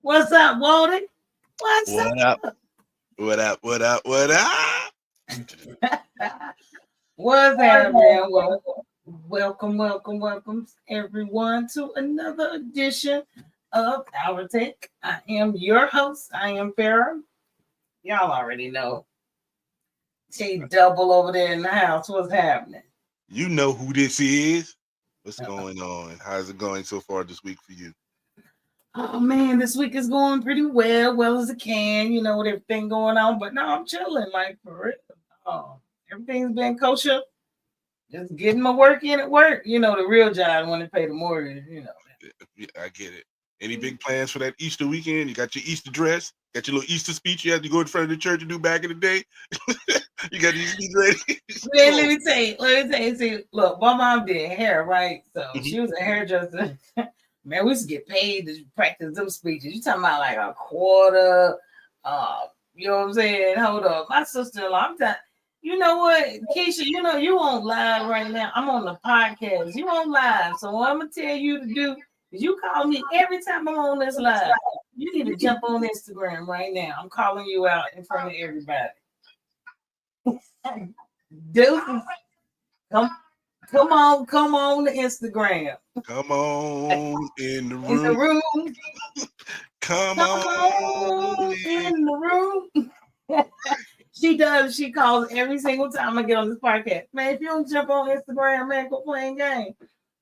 What's up, Walden? What's What up? What up? What up? What up? up? What's happening? Well, welcome, everyone, to another edition of Our Take. I am your host. I am Farrah. Y'all already know. T Double over there in the house. What's happening? You know who this is. What's Uh-uh. going on? How's it going so far this week for you? Oh man, this week is going pretty well as it can, with everything going on. But no, I'm chilling, like for real. Everything's been kosher. Just getting my work in at work. The real job when they pay the mortgage. Yeah, I get it. Any big plans for that Easter weekend? You got your Easter dress? Got your little Easter speech you had to go in front of the church and do back in the day? You got these speech ready? Man, let me tell you. See, look, my mom did hair, right? So Mhm. she was a hairdresser. Man, we used to get paid to practice them speeches. You talking about like a quarter? You know what I'm saying? Hold up, my sister-in-law. You know what, Keisha? You on live right now. I'm on the podcast. You on live. So what I'm gonna tell you to do is you call me every time I'm on this live. You need to jump on Instagram right now. I'm calling you out in front of everybody. Deuces. Come on to Instagram. Come on in the In the room. room. Come Come on on in. in the room. She does. She calls every single time I get on this podcast. Man, if you don't jump on Instagram, man, go playing game.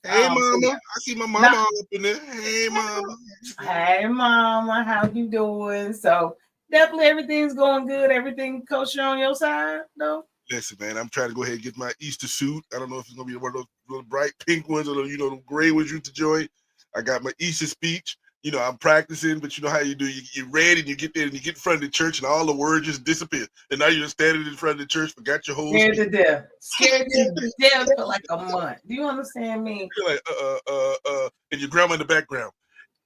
Hey, So mama. yeah. I see my mama all up in there. Hey, mama. Hey, mama, how you doing? So definitely everything's going good. Everything kosher on your side, though. Listen, man, I'm trying to go ahead and get my Easter suit. I don't know if it's gonna be one of those little bright pink ones or the gray ones you enjoy. I got my Easter speech. I'm practicing, but you know how you do. You read and you get there and you get in front of the church and all the words just disappear. And now you're standing in front of the church, forgot your whole Scared speech. to death. Scared to death for like a month. Do you understand me? You're like, and your grandma in the background.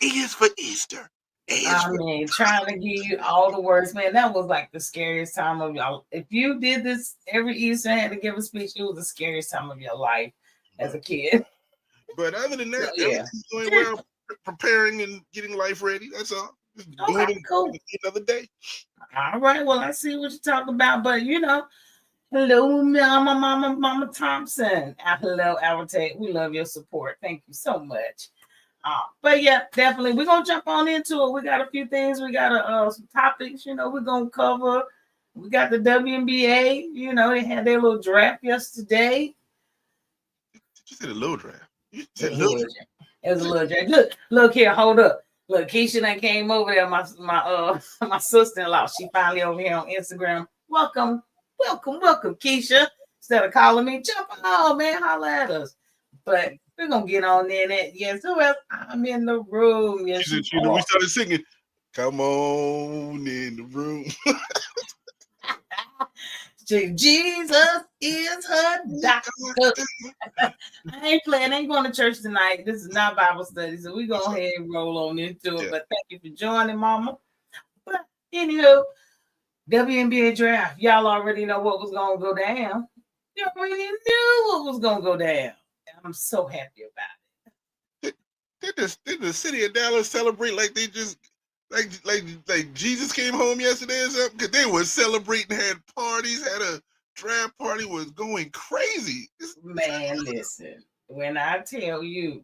A is for Easter. A is I for mean, trying to give you all the words, man, that was like the scariest time of y'all. If you did this every Easter and had to give a speech, it was the scariest time of your life as a kid. But other than So that, yeah. everything's going well. Preparing and getting life ready. That's all. Just doing Okay, it cool. another day. All right. Well, I see what you're talking about, but hello, Mama Thompson. Hello, Hourtake. We love your support. Thank you so much. But yeah, definitely. We're gonna jump on into it. We got a few things. We got some topics, we're gonna cover. We got the WNBA, they had their little draft yesterday. You said a little draft. You It said was a little little draft. draft. It was a little draft. Look here, hold up. Look, Keisha that came over there, my my sister-in-law. She finally over here on Instagram. Welcome, Keisha. Instead of calling me, jump on, man, holla at us. But we're gonna get on there. Yes, who else? I'm in the room. Yes, She said, we started singing. Come on in the room. Jesus is her doctor. I ain't playing. I ain't going to church tonight. This is not Bible study, so we go ahead and roll on into it. Yeah. But thank you for joining, Mama. But anywho, WNBA draft. Y'all already know what was gonna go down. You already knew what was gonna go down. I'm so happy about it. Did the city of Dallas celebrate like they just like Jesus came home yesterday or something? Because they were celebrating, had parties, had a draft party, was going crazy. Man, listen, when I tell you,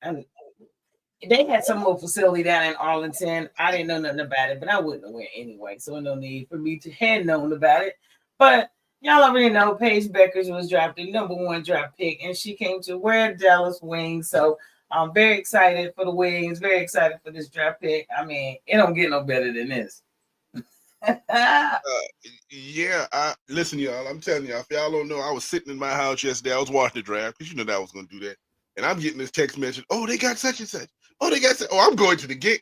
and they had some more facility down in Arlington. I didn't know nothing about it, but I wouldn't have went anyway. So no need for me to have known about it. But y'all already know Paige Beckers was drafted #1 draft pick, and she came to wear Dallas Wings. So I'm very excited for the Wings, very excited for this draft pick. I mean, it don't get no better than this. Yeah, listen, y'all. I'm telling y'all, if y'all don't know, I was sitting in my house yesterday. I was watching the draft because that I was going to do that, and I'm getting this text message. Oh, they got such and such. Oh, they got such. Oh, I'm going to the game.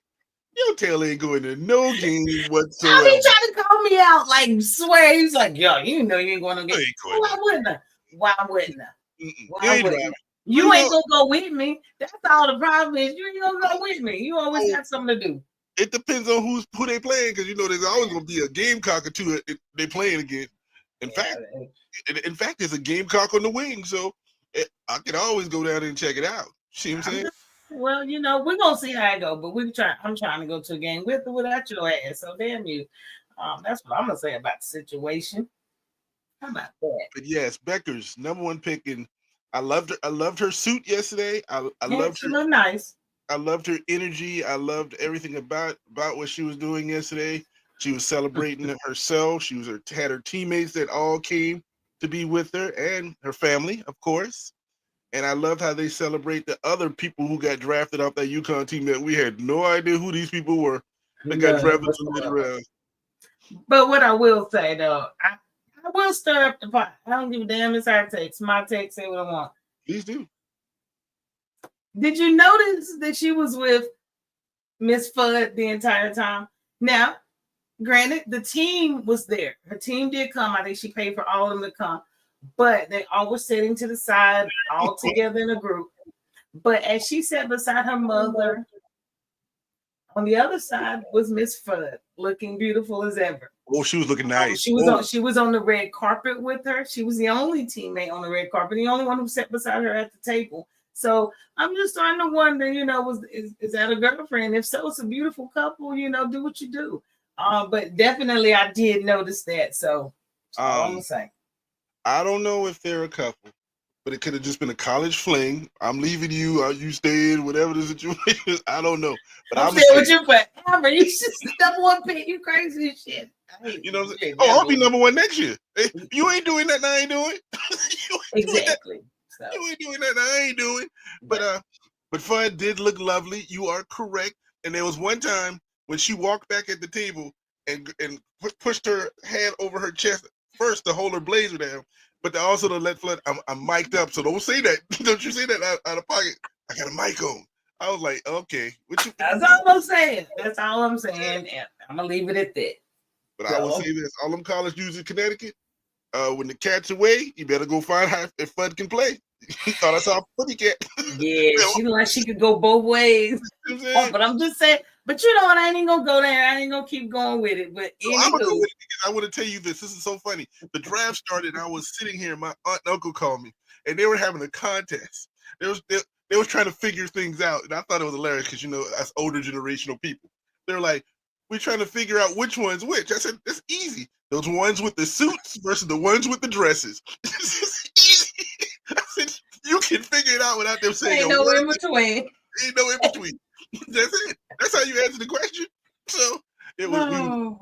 Your tail ain't going to no games whatsoever. He trying to call me out, like swear. He's like, yo, you know you ain't going to get. Why wouldn't I? Why wouldn't I? You ain't gonna go with me. That's all the problem is. You ain't gonna go with me. You always got something to do. It depends on who they playing, because there's always gonna be a gamecock or two they playing against. In fact, there's a gamecock on the wing, so I can always go down and check it out. See what I'm saying? Well, we're gonna see how it go, but I'm trying to go to a game with or without your ass. So damn you. That's what I'm gonna say about the situation. How about that? But yes, Becker's #1 pick, and I loved her. I loved her suit yesterday. I Yeah, loved she her. look nice. I loved her energy. I loved everything about what she was doing yesterday. She was celebrating herself. She was had her teammates that all came to be with her and her family, of course. And I loved how they celebrate the other people who got drafted off that UConn team that we had no idea who these people were that got None drafted to later whatsoever. round. But what I will say though, I will stir up the pot. I don't give a damn. It's our text. My text. Say what I want. Please do. Did you notice that she was with Miss Fudd the entire time? Now, granted, the team was there. Her team did come. I think she paid for all of them to come. But they all were sitting to the side, all together in a group. But as she sat beside her mother, on the other side was Miss Fudd, looking beautiful as ever. Oh, she was looking nice. She was on the red carpet with her. She was the only teammate on the red carpet, the only one who sat beside her at the table. So I'm just starting to wonder, is that a girlfriend? If so, it's a beautiful couple. Do what you do. But definitely, I did notice that. So all I'm gonna say. I don't know if they're a couple, but it could have just been a college fling. I'm leaving you. You staying? Whatever the situation is, I don't know. But I'm staying with you forever. You just #1 pick. You crazy as shit. You know what I'm saying? Oh, I'll be #1 next year. You ain't doing that, I ain't doing. Exactly. You ain't doing that, I ain't doing. But Fudd did look lovely. You are correct. And there was one time when she walked back at the table and pushed her hand over her chest first to hold her blazer down, but also to let Flood. I'm mic'd up, so don't say that. Don't you say that out of pocket. I got a mic on. I was like, okay. That's all I'm saying. That's all I'm saying. And I'm gonna leave it at that. But I will say this: all them college dudes in Connecticut, when the cat's away, you better go find her if Fudd can play. He thought I saw a funny cat. Yeah, she looked like she could go both ways. But I'm just saying. But you know what? I ain't gonna go there. I ain't gonna keep going with it. But I'm gonna go with it because I want to tell you this. This is so funny. The draft started, and I was sitting here. My aunt and uncle called me, and they were having a contest. They was trying to figure things out, and I thought it was hilarious because that's older generational people. They're like, we're trying to figure out which one's which. I said, it's easy. Those ones with the suits versus the ones with the dresses. This is easy. I said, you can figure it out without them saying ain't no in between. Ain't no in between. That's it. That's how you answer the question. So it was.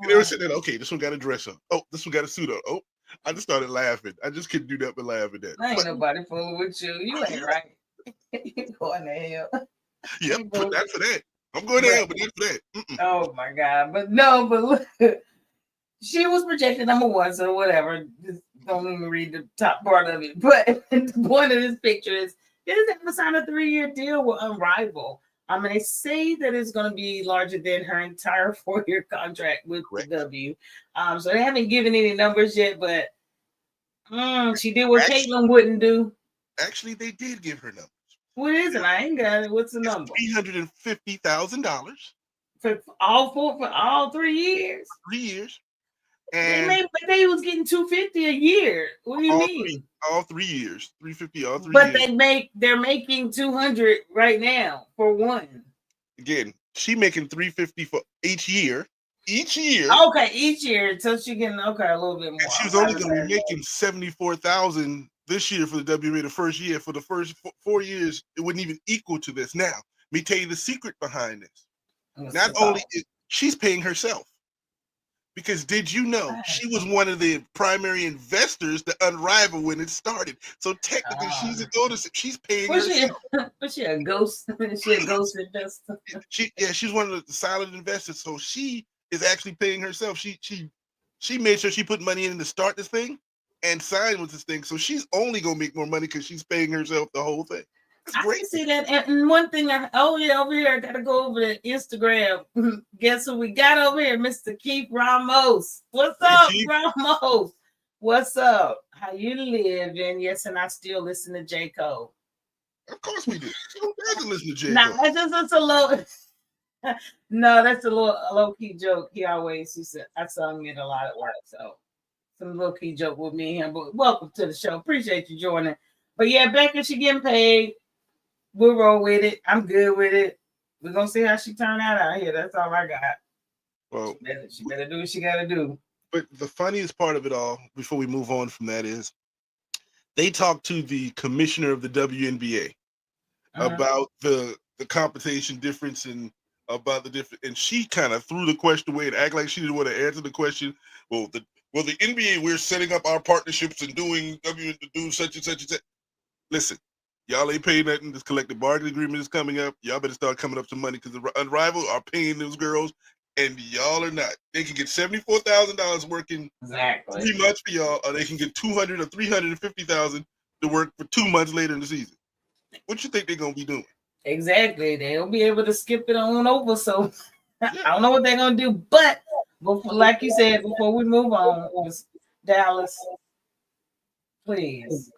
They were sitting there. Okay, this one got a dress on. Oh, this one got a suit on. Oh, I just started laughing. I just couldn't do that but laugh at that. Ain't nobody fooling with you. You ain't right. You going to hell. Yep, but that's for that. I'm going to hell, but that's for that. Oh my God! But no, but look, she was projected #1, so whatever. Just don't even read the top part of it. But the point of this picture is, they have signed a 3-year deal with Unrivaled. They say that it's going to be larger than her entire 4-year contract with the W. So they haven't given any numbers yet, but she did what Caitlin wouldn't do. Actually, they did give her numbers. What is it? I ain't got it. What's the number? $350,000 for all 3 years. 3 years. And they was getting $250 a year. What do you mean? All 3 years, $350 all 3 but years. But they're making $200 right now for one. Again, she making $350 for each year. Each year. Okay, each year, so she getting a little bit more. And she was only going to be making $74,000 this year for the WNBA the first year. For the first 4 years, it wouldn't even equal to this. Now, let me tell you the secret behind this. Not only is she's paying herself. Because did you know she was one of the primary investors to Unrivaled when it started? So technically, she's an ownership. She's paying herself. Was she a ghost? She a ghost investor? She's one of the silent investors. So she is actually paying herself. She made sure she put money in to start this thing and sign with this thing. So she's only gonna make more money because she's paying herself the whole thing. I can see that. And one thing, over here, I gotta go over to Instagram. Guess who we got over here? Mr. Keith Ramos. What's up, Ramos? What's up? How you living? Yes, and I still listen to J. Cole. Of course we do. Who doesn't listen to J. Cole? That's a low. No, that's a low key joke. He said I sung it a lot at work, so some low key joke with me and him. But welcome to the show. Appreciate you joining. But yeah, Becca, she getting paid. we'll roll with it. I'm good with it. We're gonna see how she turn out here. That's all I got. Well, She better do what she gotta do. But the funniest part of it all, before we move on from that, is they talked to the commissioner of the WNBA about the compensation difference and about the different, and she kind of threw the question away and act like she didn't want to answer the question. Well, the NBA, we're setting up our partnerships and doing such and such and such. Listen, y'all ain't paying nothing. This collective bargaining agreement is coming up. Y'all better start coming up some money because the Unrivaled are paying those girls, and y'all are not. They can get $74,000 working 3 months for y'all, or they can get $200,000 or $350,000 to work for 2 months later in the season. What you think they're gonna be doing? Exactly. They'll be able to skip it on over. So I don't know what they're gonna do, but before, like you said, before we move on, Dallas, please,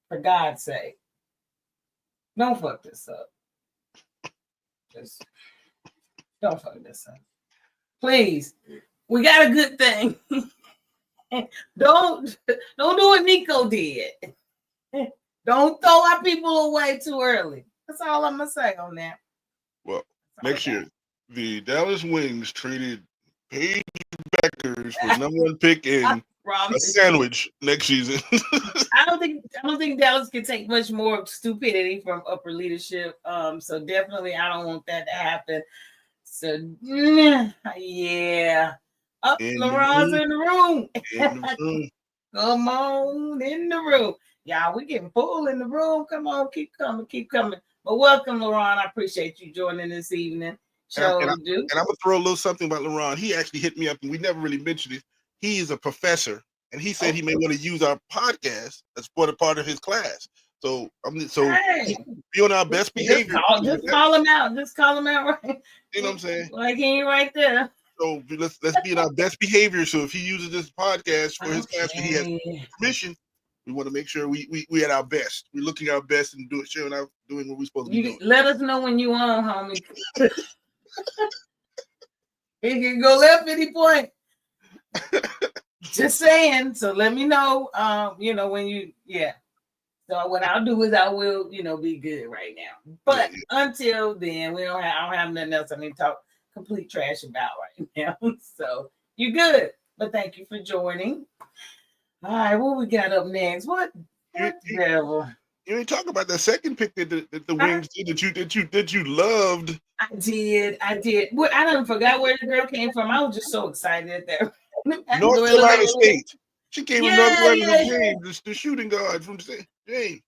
for God's sake, don't fuck this up. Just don't fuck this up. Please. We got a good thing. Don't do what Nico did. Don't throw our people away too early. That's all I'm gonna say on that. Well, next year, the Dallas Wings traded Paige Beckers for #1 pick and a sandwich next season. I don't think Dallas can take much more stupidity from upper leadership. So definitely I don't want that to happen. So yeah. LaRon's in the room. Come on in the room. Y'all, we getting full in the room. Come on, keep coming. But welcome, LaRon. I appreciate you joining this evening. And I'm gonna throw a little something about LaRon. He actually hit me up, and we never really mentioned it. He is a professor, and he said he may want to use our podcast as part of his class. So be on our best behavior. Just call him out. Right. You know what I'm saying? Like he ain't right there. So let's be in our best behavior. So if he uses this podcast for his class, and he has permission, we want to make sure we at our best. We're looking our best and doing what we're supposed to be doing. Let us know when you on, homie. It can go left any point. Just saying. So let me know. When you So what I'll do is I will, be good right now. But until then, I don't have nothing else I need to talk complete trash about right now. So you're good. But thank you for joining. All right, what we got up next? What devil? You ain't talking about that second pick that the Wings did that you loved. I did. Well, I done forgot where the girl came from. I was just so excited there. North Carolina State. She came from North Carolina State, the shooting guard from James.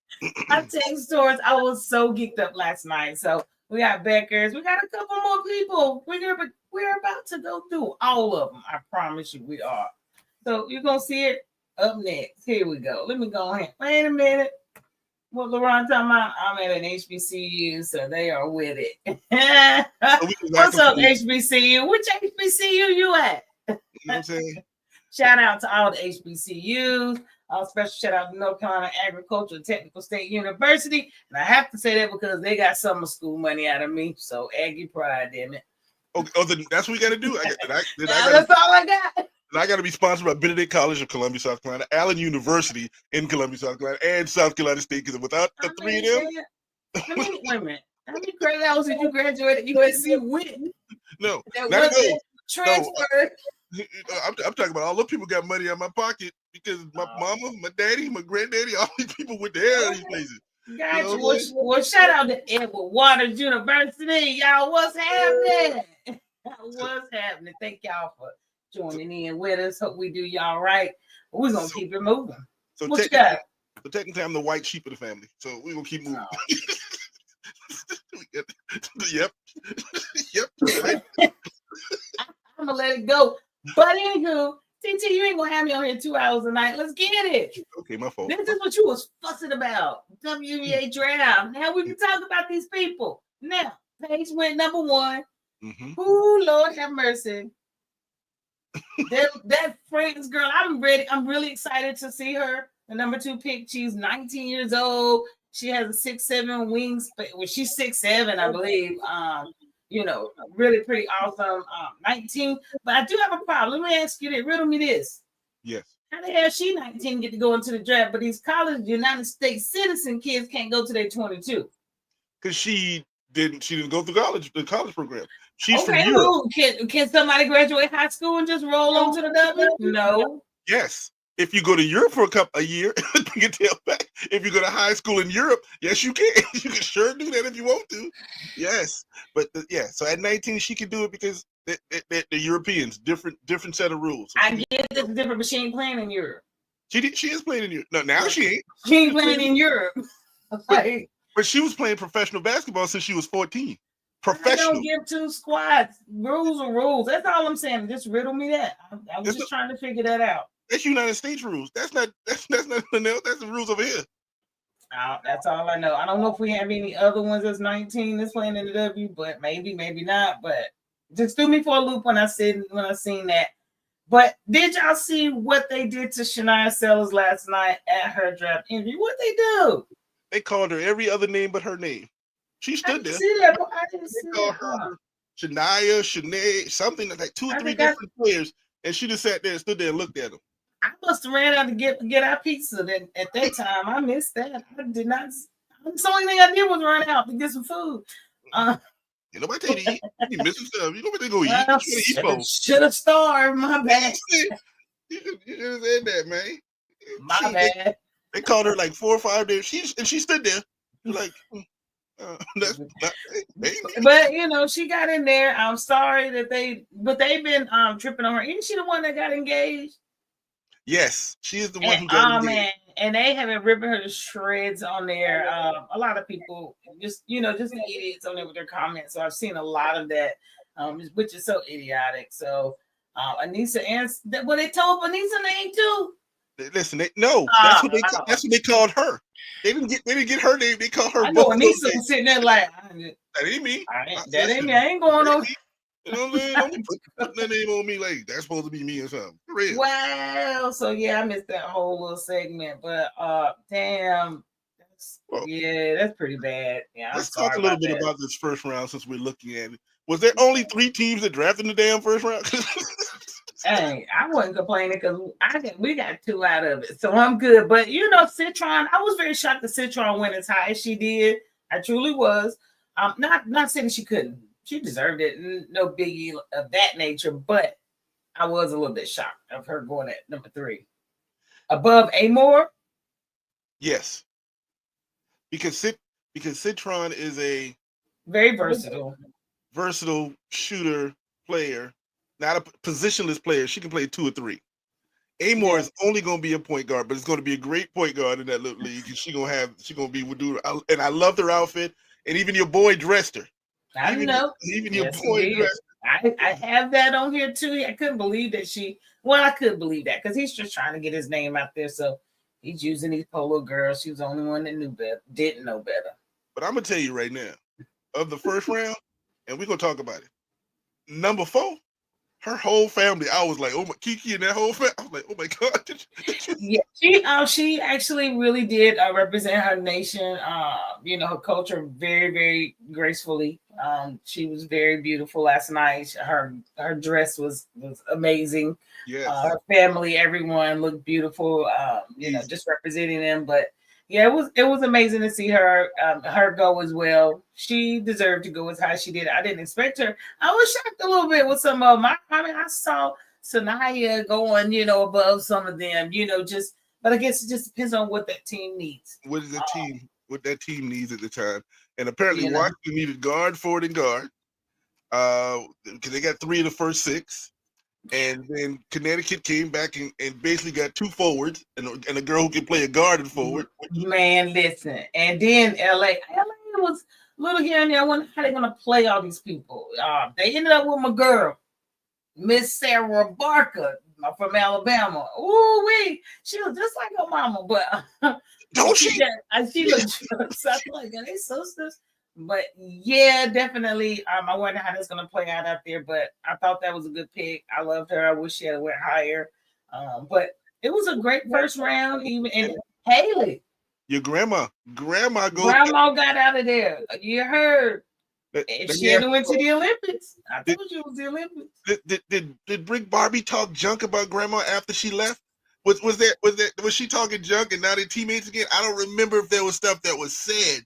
I text stores. I was so geeked up last night. So we got Beckers. We got a couple more people. We're about to go through all of them. I promise you we are. So you're going to see it up next. Here we go. Let me go ahead. Wait a minute. What LaRon talking about? I'm at an HBCU, so they are with it. What's up, HBCU? Which HBCU you at? You know what I'm saying? Shout out to all the HBCUs. Special shout out to North Carolina Agricultural Technical State University. And I have to say that because they got summer school money out of me. So Aggie pride, damn it. Then that's what we got to do. That's all I got. And I got to be sponsored by Benedict College of Columbia, South Carolina, Allen University in Columbia, South Carolina, and South Carolina State. Because without the three of them, wait a minute. How many credit hours did you graduate at USC with? No, that transfer. I'm talking about all the people got money out of my pocket because my mama, my daddy, my granddaddy, all these people went to hell in these places. Gotcha. Well, shout out to Edward Waters University. Y'all, what's happening? What's happening? Thank y'all for joining in with us. Hope we do y'all right. We're going to keep it moving. So what you got? So technically, I'm the white sheep of the family. So we're going to keep moving. Yep. Right. I'm going to let it go. But anywho, TT, you ain't going to have me on here 2 hours a night. Let's get it. Okay, my fault. This is what you was fussing about. WNBA draft. Now we can talk about these people. Now, Paige went #1. Mm-hmm. Ooh, Lord have mercy. that Francis girl, I'm ready. I'm really excited to see her. The #2 pick. She's 19 years old. She has a 6'7" wingspan. Well, she's 6'7", I believe. Really pretty awesome. 19. But I do have a problem. Let me ask you this. Riddle me this. Yes. How the hell she 19 get to go into the draft, but these college United States citizen kids can't go to their 22? because she didn't go through the college program. She's from Okay, Europe. well, can somebody graduate high school and just roll on to the W? No. Yes. If you go to Europe for a year, bring your tail back. If you go to high school in Europe, yes, you can. You can sure do that if you want to. Yes, but so at 19 she can do it because the Europeans different set of rules. So I get it's different, but she ain't playing in Europe. She is playing in Europe. No, now she ain't. She ain't playing in Europe. But she was playing professional basketball since she was 14. Professional. I don't give two squats. Rules are rules. That's all I'm saying. Just riddle me that. I was just trying to figure that out. That's United States rules. That's nothing else. That's the rules over here. That's all I know. I don't know if we have any other ones that's 19 that's playing in the W, but maybe not. But just threw me for a loop when I seen that. But did y'all see what they did to Shania Sellers last night at her draft interview? What they do? They called her every other name but her name. She stood there. I didn't see that. Her Shania, Shanae, something like 2 or 3 different players, and she just sat there and stood there and looked at them. I must have ran out to get our pizza. Then at that time, I missed that. I did not. The only thing I did was run out to get some food. Nobody tell you to eat. You missing stuff. You know what they go eat. Should have starved. My bad. You should have said that, man. My bad. They called her like 4 or 5 days. She stood there like. But she got in there. I'm sorry that they've been tripping on her. Isn't she the one that got engaged? Yes, she is the one who got engaged. Man, and they have been ripping her to shreds on there. A lot of people just idiots on there with their comments. So I've seen a lot of that, which is so idiotic. So Anissa answered when they told Anissa name too. Listen, that's what they called her. They didn't get her name. They called her. I know Anissa was sitting there like, that ain't me. That ain't me. I ain't going on. You know what I'm saying? Don't put that name on me like that's supposed to be me or something. For real. Wow. So yeah, I missed that whole little segment, but damn. That's pretty bad. Yeah. Let's talk a little bit about this first round since we're looking at it. Was there only 3 teams that drafted in the damn first round? Hey, I wasn't complaining because we got 2 out of it, so I'm good. But Citron, I was very shocked that Citron went as high as she did. I truly was. Not saying she couldn't. She deserved it. No biggie of that nature, but I was a little bit shocked of her going at number 3 above Amore. Yes, because Citron is a very versatile shooter player. Not a positionless player. She can play 2 or 3. Amore is only going to be a point guard, but it's going to be a great point guard in that little league. And she's going to be and I loved her outfit. And even your boy dressed her. Even your boy dressed her. I have that on here too. I couldn't believe that I could believe that because he's just trying to get his name out there. So he's using these polo girls. She was the only one that didn't know better. But I'm going to tell you right now, of the first round, and we're going to talk about it. Number 4. Her whole family, I was like, oh my, Kiki and that whole family. I was like, oh my God. Yeah, she actually really did represent her nation, her culture very, very gracefully. She was very beautiful last night. Her dress was amazing. Yes. Her family, everyone looked beautiful, just representing them. But yeah, it was amazing to see her go as well. She deserved to go as high as she did. I didn't expect her. I was shocked a little bit with some of them. I saw Sanaya going, above some of them, but I guess it just depends on what that team needs. What that team needs at the time. And apparently Washington needed guard, forward, and guard. Because they got 3 of the first 6. And then Connecticut came back and basically got 2 forwards and a girl who can play a guard and forward. Man, listen. And then LA was a little here and there. I wonder how they're going to play all these people. They ended up with my girl, Miss Sarah Barker from Alabama. Ooh-wee. She was just like her mama, but don't she? She looked just like her. They sisters. But yeah, definitely. I wonder how that's going to play out there. But I thought that was a good pick. I loved her. I wish she had went higher. But it was a great first round. Even and Haley, your grandma got out of there. You heard. She had went to the Olympics. I told you it was the Olympics. Did Brick Barbie talk junk about grandma after she left? Was she talking junk and now they're teammates again? I don't remember if there was stuff that was said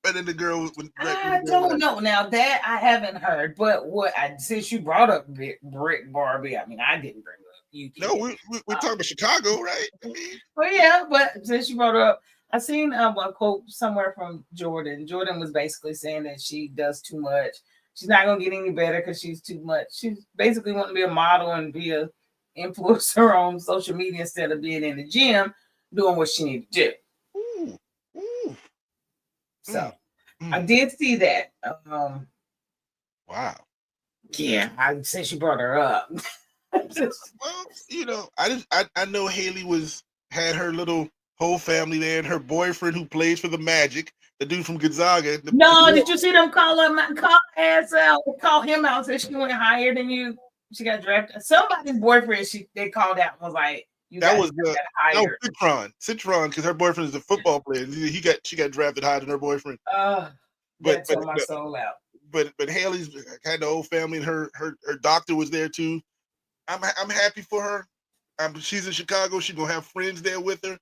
And then the girl when I don't know. Now that I haven't heard, but since you brought up Brick Barbie, I mean, I didn't bring it up. You No, did. we're talking about Chicago, right? I mean, Well, yeah, but since you brought it up, I seen a quote somewhere from Jordan. Jordan was basically saying that she does too much. She's not gonna get any better because she's too much. She's basically wanting to be a model and be a influencer on social media instead of being in the gym doing what she needs to do. ooh. So I did see that. Wow. Yeah, since you brought her up. Well, you know, I know Haley had her little whole family there and her boyfriend who plays for the Magic, the dude from Gonzaga. No, did you see them call him out? Said she went higher than you. She got drafted. Somebody's boyfriend. They called out and was like, "You that got was higher." Citron, because her boyfriend is a football player. She got drafted higher than her boyfriend. That tore my soul out. But Haley's had the whole family, and her doctor was there too. I'm happy for her. She's in Chicago. She's gonna have friends there with her,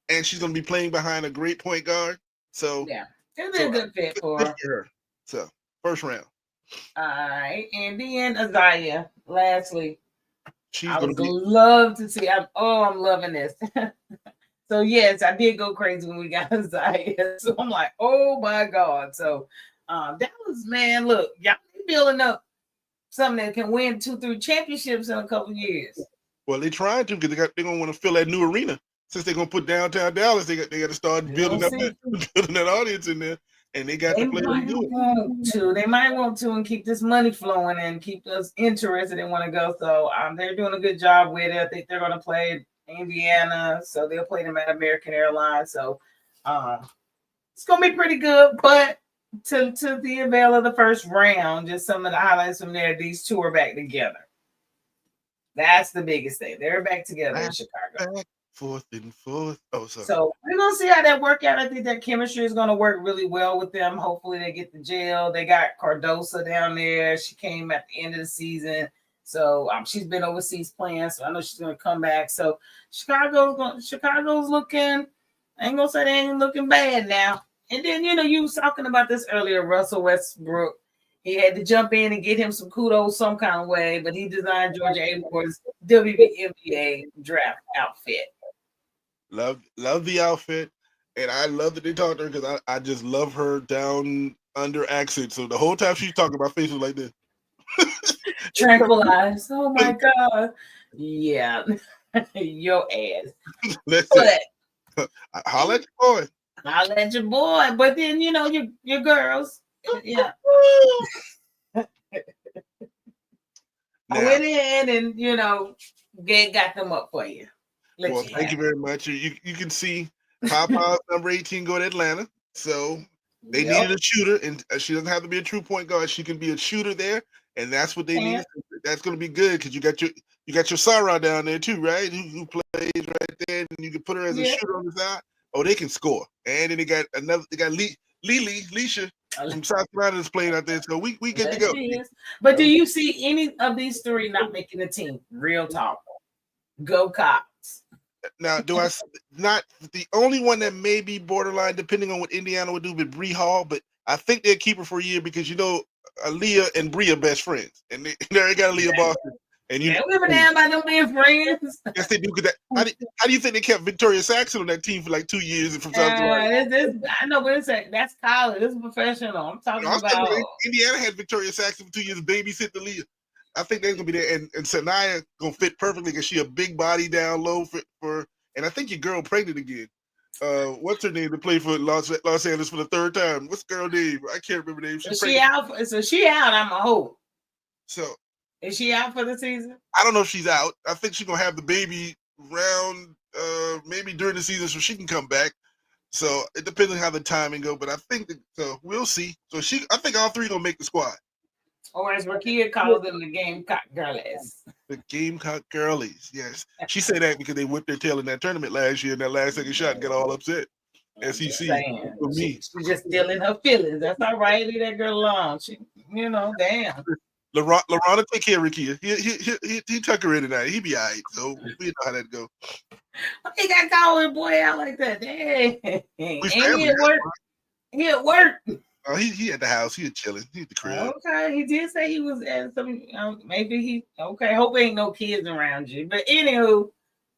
and she's gonna be playing behind a great point guard. So yeah, it'll be a good fit for her. So first round. All right, and then Isaiah. Lastly, I would love to see. I'm loving this. So yes, I did go crazy when we got Isaiah. So I'm like, oh my god. So Dallas, man, look, y'all building up something that can win 2-3 championships in a couple years. Well, they're trying to because they're gonna want to fill that new arena. Since they're gonna put downtown Dallas, they got to start building that audience in there, and they got to play. They might want to and keep this money flowing and keep us interested and want to go. So they're doing a good job with it. I think they're gonna play Indiana, so they'll play them at American Airlines. So it's gonna be pretty good. But to the avail of the first round, just some of the highlights from there. These two are back together. That's the biggest thing. They're back together in Chicago. Fourth and fourth. Oh, sorry. So we're gonna see how that work out. I think that chemistry is gonna work really well with them. Hopefully they get the jail. They got Cardosa down there. She came at the end of the season. So she's been overseas playing. So I know she's gonna come back. So Chicago's looking, I ain't gonna say they ain't looking bad now. And then you was talking about this earlier, Russell Westbrook. He had to jump in and get him some kudos some kind of way, but he designed Georgia Amore's WNBA draft outfit. Love the outfit, and I love that they talked to her because I just love her down under accent. So the whole time she's talking, my face was like this. Tranquilized. Oh my god. Yeah. Your ass. But holla at your boy. Holla at your boy. But then your girls. Yeah. I went in and got them up for you. Well, thank you very much. You can see Papa's number 18 go to Atlanta. So they needed a shooter, and she doesn't have to be a true point guard. She can be a shooter there, and that's what they need. That's going to be good because you got your Sarah down there too, right? Who plays right there, and you can put her as a shooter on the side. Oh, they can score. And then they got Leisha from South Carolina is playing out there. So we get to go. But do you see any of these three not making the team? Real talk. Go Cops. Now, do I not the only one that may be borderline, depending on what Indiana would do with Bree Hall, but I think they'll keep her for a year because Aaliyah and Bree are best friends, and they got Aaliyah Boston. And we were down by them being friends. Yes, they do. How do you think they kept Victoria Saxon on that team for like 2 years from South Carolina? I know, but that's college. This is professional. I'm talking about Indiana had Victoria Saxon for 2 years, babysit Aaliyah. I think they're gonna be there, and Sanaya gonna fit perfectly because she a big body down low for and I think your girl pregnant again. What's her name to play for Los Angeles for the third time? What's the girl name? I can't remember the name. She out. I'm a hope. So is she out for the season? I don't know if she's out. I think she's gonna have the baby round maybe during the season so she can come back. So it depends on how the timing go, but I think so we'll see. So I think all three gonna make the squad. Or as Rakia calls them, the Gamecock Girlies. The Gamecock Girlies, yes. She said that because they whipped their tail in that tournament last year, and that last second shot got all upset. SEC for me. She's just still in her feelings. That's all right. Leave that girl alone. She, damn. LeBron will take care of Rakia. He tuck her in tonight. He be all right. So we know how that go. He got calling boy out like that. Dang. Ain't he at work? He at work. Oh, he at the house. He chilling. He at the crib. Okay, he did say he was at some. Maybe he. Okay, hope ain't no kids around you. But anywho,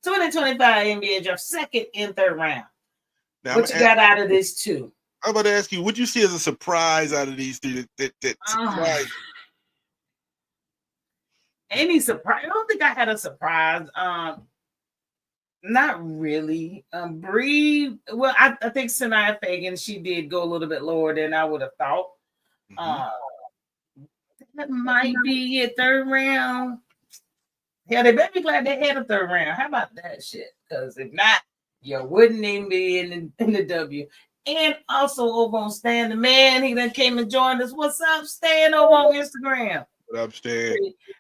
2025 NBA draft, second and third round. Now, what you got out of this too? I'm about to ask you, what you see as a surprise out of these three? That surprise. Any surprise? I don't think I had a surprise. Not really. Bree. Well, I think Sanaya Fagan, she did go a little bit lower than I would have thought. That might be a third round. Yeah, they better be glad they had a third round. How about that shit? Because if not, you wouldn't even be in the W. And also over on Stan the Man, he then came and joined us. What's up, Stan? Over on Instagram. What up, Stan?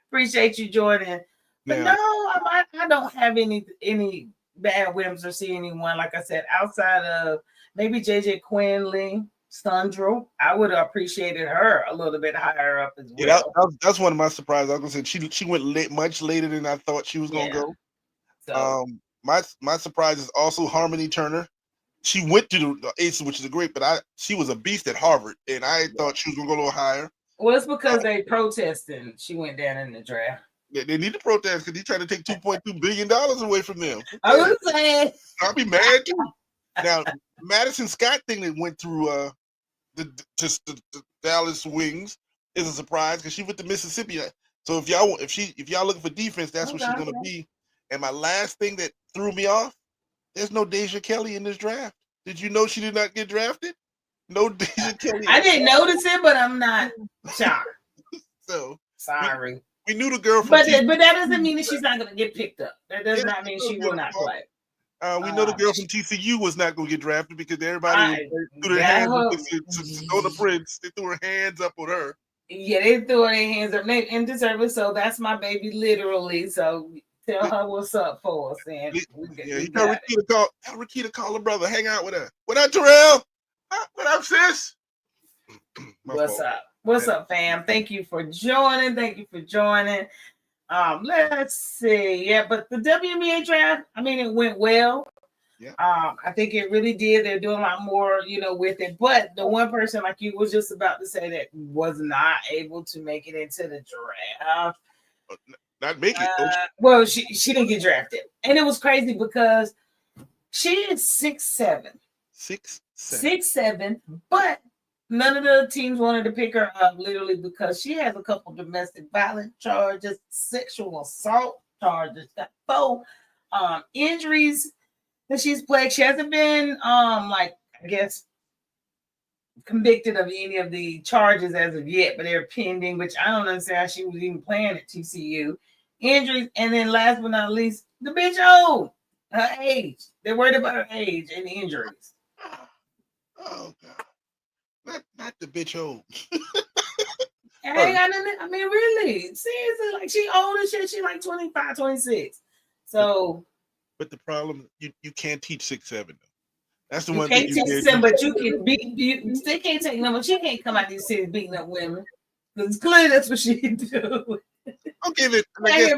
Appreciate you joining. But no, I don't have any bad whims or see anyone, like I said, outside of maybe JJ Quinley, Sundrell. I would have appreciated her a little bit higher up as well. Yeah, that's one of my surprises. I was gonna say she went much later than I thought she was gonna go. So. My surprise is also Harmony Turner. She went to the Aces, which is great, but she was a beast at Harvard, and I thought she was gonna go a little higher. Well, it's because they protested and she went down in the draft. They need to protest because he tried to take $2.2 billion away from them. I was saying, I'll be mad too. Now, Madison Scott thing that went through the Dallas Wings is a surprise because she went to Mississippi. So if y'all looking for defense, that's what she's gonna be. And my last thing that threw me off, there's no Deja Kelly in this draft. Did you know she did not get drafted? No Deja Kelly. I didn't notice it, but I'm not shocked. So sorry. We knew the girl from but that doesn't mean that she's not going to get picked up. That does not mean she will not play. We know the girl from TCU was not going to get drafted because everybody threw their hands up on the Prince. They threw her hands up on her. Yeah, they threw their hands up and deserve it. So that's my baby, literally. So tell her what's up for us. And you tell Rakita call her brother, hang out with her. What up, Terrell? What up, sis? What's up? What's up, fam? Thank you for joining. Let's see. Yeah, but the WNBA draft, I mean, it went well. Yeah. I think it really did. They're doing a lot more, with it. But the one person, like you was just about to say, that was not able to make it into the draft. Not make it. Well, she didn't get drafted. And it was crazy because she is 6'7". 6'7", but none of the teams wanted to pick her up, literally, because she has a couple domestic violence charges, sexual assault charges, got 4 injuries that she's played. She hasn't been, I guess, convicted of any of the charges as of yet, but they're pending, which I don't understand how she was even playing at TCU. Injuries, and then last but not least, the bitch old. Her age. They're worried about her age and injuries. Oh, God. Not the bitch old. I mean, really. Seriously, like, she old as shit. She like 25, 26. So. But the problem, you can't teach 6'7". That's the you one can't thing teach them, but you can beat. You still can't take them, but she can't come out these cities beating up women. Because clearly that's what she do. I'll give it.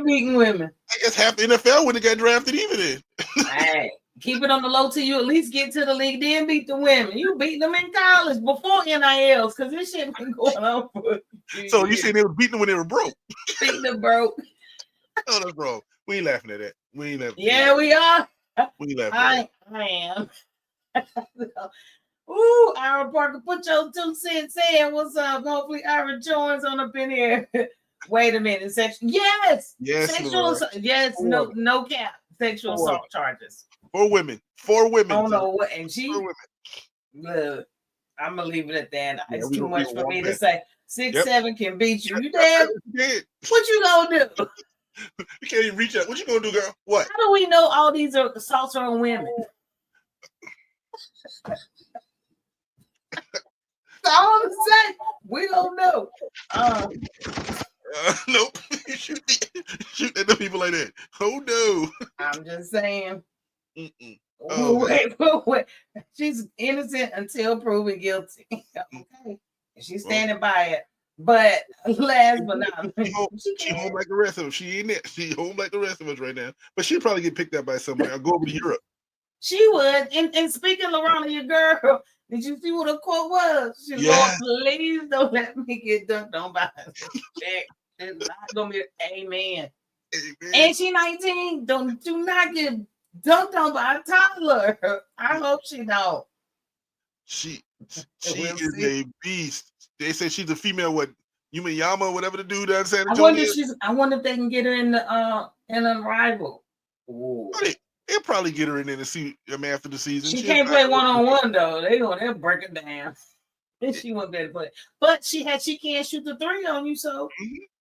Beating women. I guess half the NFL wouldn't have got drafted even then. Hey, keep it on the low till you at least get to the league, then beat the women. You beat them in college before NILs, because this shit been going on for So you saying they were beating them when they were broke? Beating them broke. Oh, that's wrong. We ain't laughing at that. We ain't laughing. Yeah, we are. We ain't laughing at that. I am. Ooh, Ira Parker, put your 2 cents in. What's up? Hopefully Ira joins on up in here. Wait a minute. Yes. Sexual assault. Yes, no cap. Sexual assault charges. 4 women. 4 women. I don't know what, and she. 4 women. Look, I'm gonna leave it at that. It's too much for me to say. 6'7" can beat you. You damn. What you gonna do? You can't even reach out. What you gonna do, girl? What? How do we know all these are assaults on women? All I'm saying, we don't know. Nope. Shoot at the people like that. Oh no. I'm just saying. Oh, wait. She's innocent until proven guilty. Okay. She's standing by it. But last but not least, she home like the rest of them. She ain't there. She home like the rest of us right now. But she'll probably get picked up by somebody. I'll go over to Europe. She would. And speaking, Lorana, your girl, did you see what her quote was? She, Lord, Yeah. please don't let me get dunked on by a chick. It's not gonna be amen. Amen. And she 19. Do not get dunked on by a toddler. I hope she don't. She We'll is see. a beast. They say she's a female. What Yama, whatever the dude down in San I wonder Antonio. I wonder if they can get her in the in Unrivaled. Oh, they'll probably get her in there to see. I mean, after the season, She she'll can't play one-on-one though. They'll break it down. And she won't be able to play. But she can't shoot the three on you, so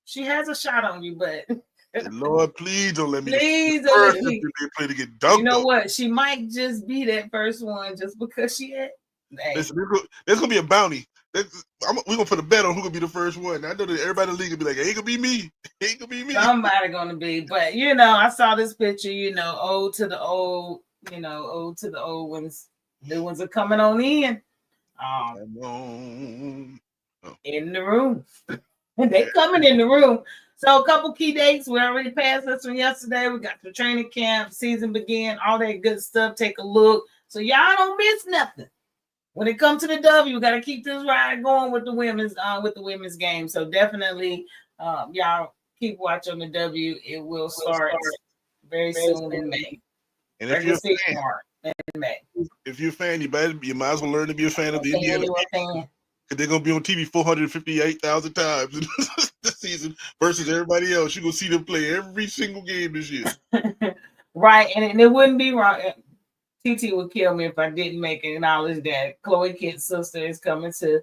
she has a shot on you. But Lord, please don't let me please the don't let first me. NBA player to get dunked. You know on. what? She might just be that first one just because she had. Listen, there's gonna be a bounty. We're gonna put a bet on who gonna be the first one. I know that everybody in the league will be like, "Ain't gonna be me. Ain't gonna be me." Somebody gonna be, but I saw this picture. Old to the old. Old to the old ones. New ones are coming on in. In the room. They coming in the room. So a couple key dates. We already passed this from yesterday. We got the training camp, season begin, all that good stuff. Take a look. So y'all don't miss nothing. When it comes to the W, we gotta keep this ride going with the women's game. So definitely y'all keep watching the W. It will start very soon in May. And if you're a fan, in May. If you're a fan, you might as well learn to be a fan of the Indiana. Fan. Because they're gonna be on TV 458,000 times this season versus everybody else. You're gonna see them play every single game this year. Right, and it wouldn't be wrong. TT would kill me if I didn't make it acknowledge that Chloe Kitt's sister is coming to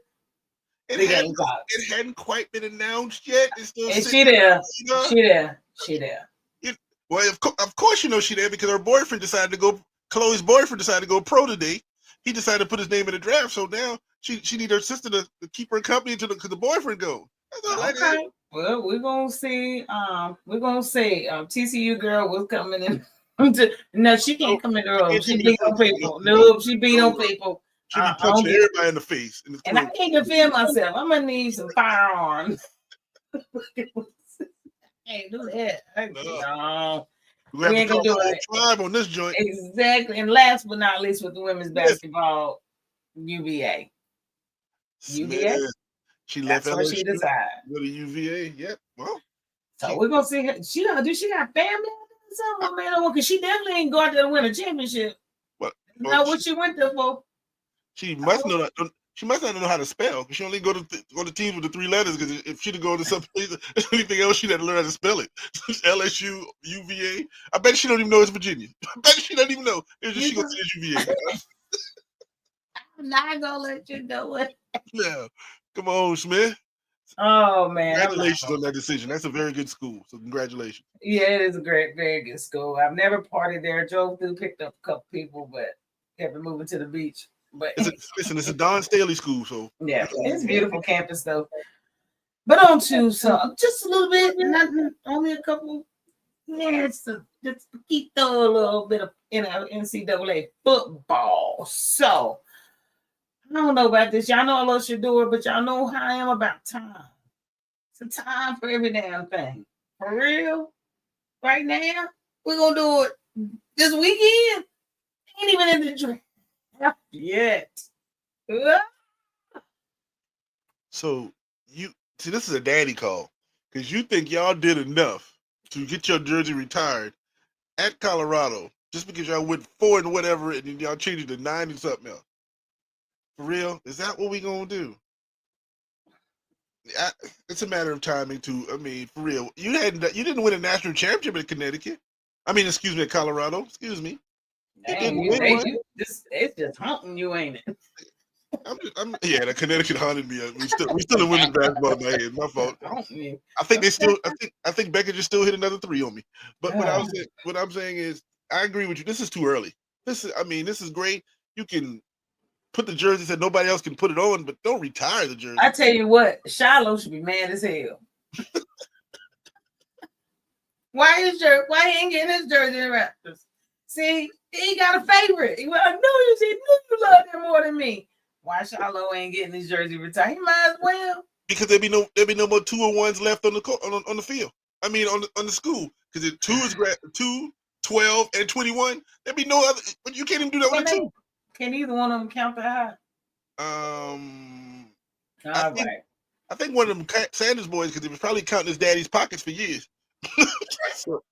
It hadn't quite been announced yet. It's still she there. She there. Well, of course she there because her boyfriend decided to go. Chloe's boyfriend decided to go pro today. He decided to put his name in the draft. So now she need her sister to keep her company until the boyfriend goes. Okay. Well, we're gonna see. TCU girl was coming in. No, she can't come in the room. She beat on people. No, she beat on people. She be punching everybody in the face. And I can't defend myself. I'm gonna need some firearms. Can't do that. No. We have to do it. Tribe on this joint. Exactly. And last but not least, with the women's basketball, UVA. UVA. She left LSU. She decided. Go to UVA. Yep. Well. So we're gonna see her. She got family or something, man? Because she definitely ain't go out there to win a championship. Not what she went there for. She must know that. She must not know how to spell because she only go to teams with the three letters. Because if she'd go to some place, anything else, she'd have to learn how to spell it. LSU, UVA. I bet she don't even know it's Virginia. I bet she don't even know. It's just she gonna say it's UVA. I'm not gonna let you know it. No, come on, Smith. Oh man! Congratulations on that decision. That's a very good school. So congratulations. Yeah, it is a very good school. I've never partied there. Drove through, picked up a couple people, but kept moving to the beach. But it's a Don Staley school, so yeah, it's a beautiful campus though. But on to some just a little bit, nothing, only a couple minutes to just keep a little bit of NCAA football. So I don't know about this. Y'all know I love Shador, but y'all know how I am about time. It's a time for every damn thing. For real. Right now, we're gonna do it this weekend. Ain't even in the draft yet. So this is a daddy call because you think y'all did enough to get your jersey retired at Colorado just because y'all went 4 and whatever and then y'all changed it to 9 and something else. For real, is that what we gonna do? It's a matter of timing too. I mean, for real, you didn't win a national championship in Connecticut. I mean, excuse me, Colorado. Excuse me. It's just haunting you, ain't it? The Connecticut haunted me. We still in women's basketball in my head. My fault. I think Beckett just still hit another 3 on me. But what I'm saying is, I agree with you. This is too early. This is great. You can put the jersey that nobody else can put it on, but don't retire the jersey. I tell you what, Shiloh should be mad as hell. Why he ain't getting his jersey in Raptors? See, he got a favorite. I knew you love him more than me. Why Shiloh ain't getting his jersey retired? He might as well. Because there'll be no more 2-on-1s left on the field. I mean, on the school, because 2 is 2 12 and 21. There'd be no other. But you can't even do that with two. Can either one of them count that high? high? I think one of them Sanders boys, because he was probably counting his daddy's pockets for years. So,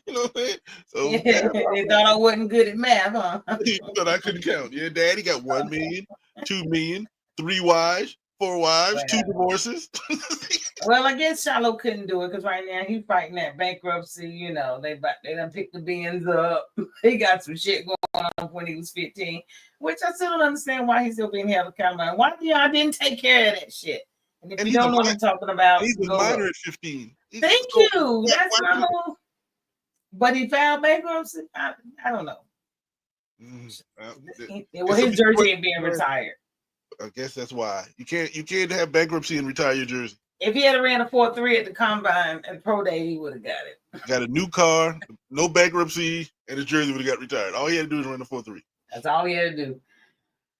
you know what I'm saying? So they thought I wasn't good at math, huh? He thought I couldn't count. Yeah, daddy got 1 million, 2 million, 3 wives, 4 wives, 2 divorces. Well, I guess Shiloh couldn't do it because right now he's fighting that bankruptcy. You know, they done picked the bins up. He got some shit going on when he was 15, which I still don't understand why he's still being held accountable. Why y'all didn't take care of that shit? And if you don't know what I'm talking about, he's a minor at 15. Thank you. That's my little. But he filed bankruptcy. I don't know. Well, his jersey ain't being retired. I guess that's why you can't have bankruptcy and retire your jersey. If he had ran a 4.3 at the combine and pro day, he would have got it. Got a new car, no bankruptcy, and his jersey would have got retired. All he had to do was run a 4.3. That's all he had to do.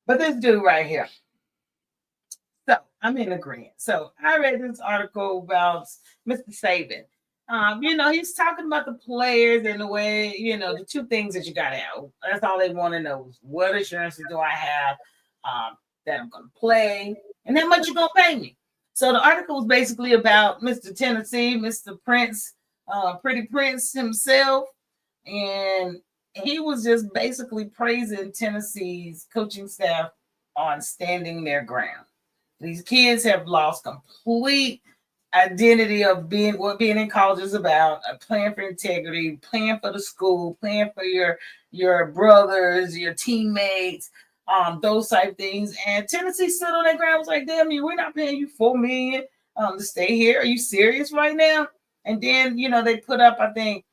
But this dude right here. So I'm in agreement. So I read this article about Mr. Saban. He's talking about the players and the way, the two things that you got to have. That's all they want to know is what assurances do I have that I'm going to play and how much you're going to pay me. So the article was basically about Mr. Tennessee, Mr. Prince, Pretty Prince himself. And he was just basically praising Tennessee's coaching staff on standing their ground. These kids have lost complete identity of being what being in college is about, playing for integrity, playing for the school, playing for your brothers, your teammates, those type of things. And Tennessee stood on their ground, was like, damn, we're not paying you $4 million to stay here. Are you serious right now? And then, they put up, I think,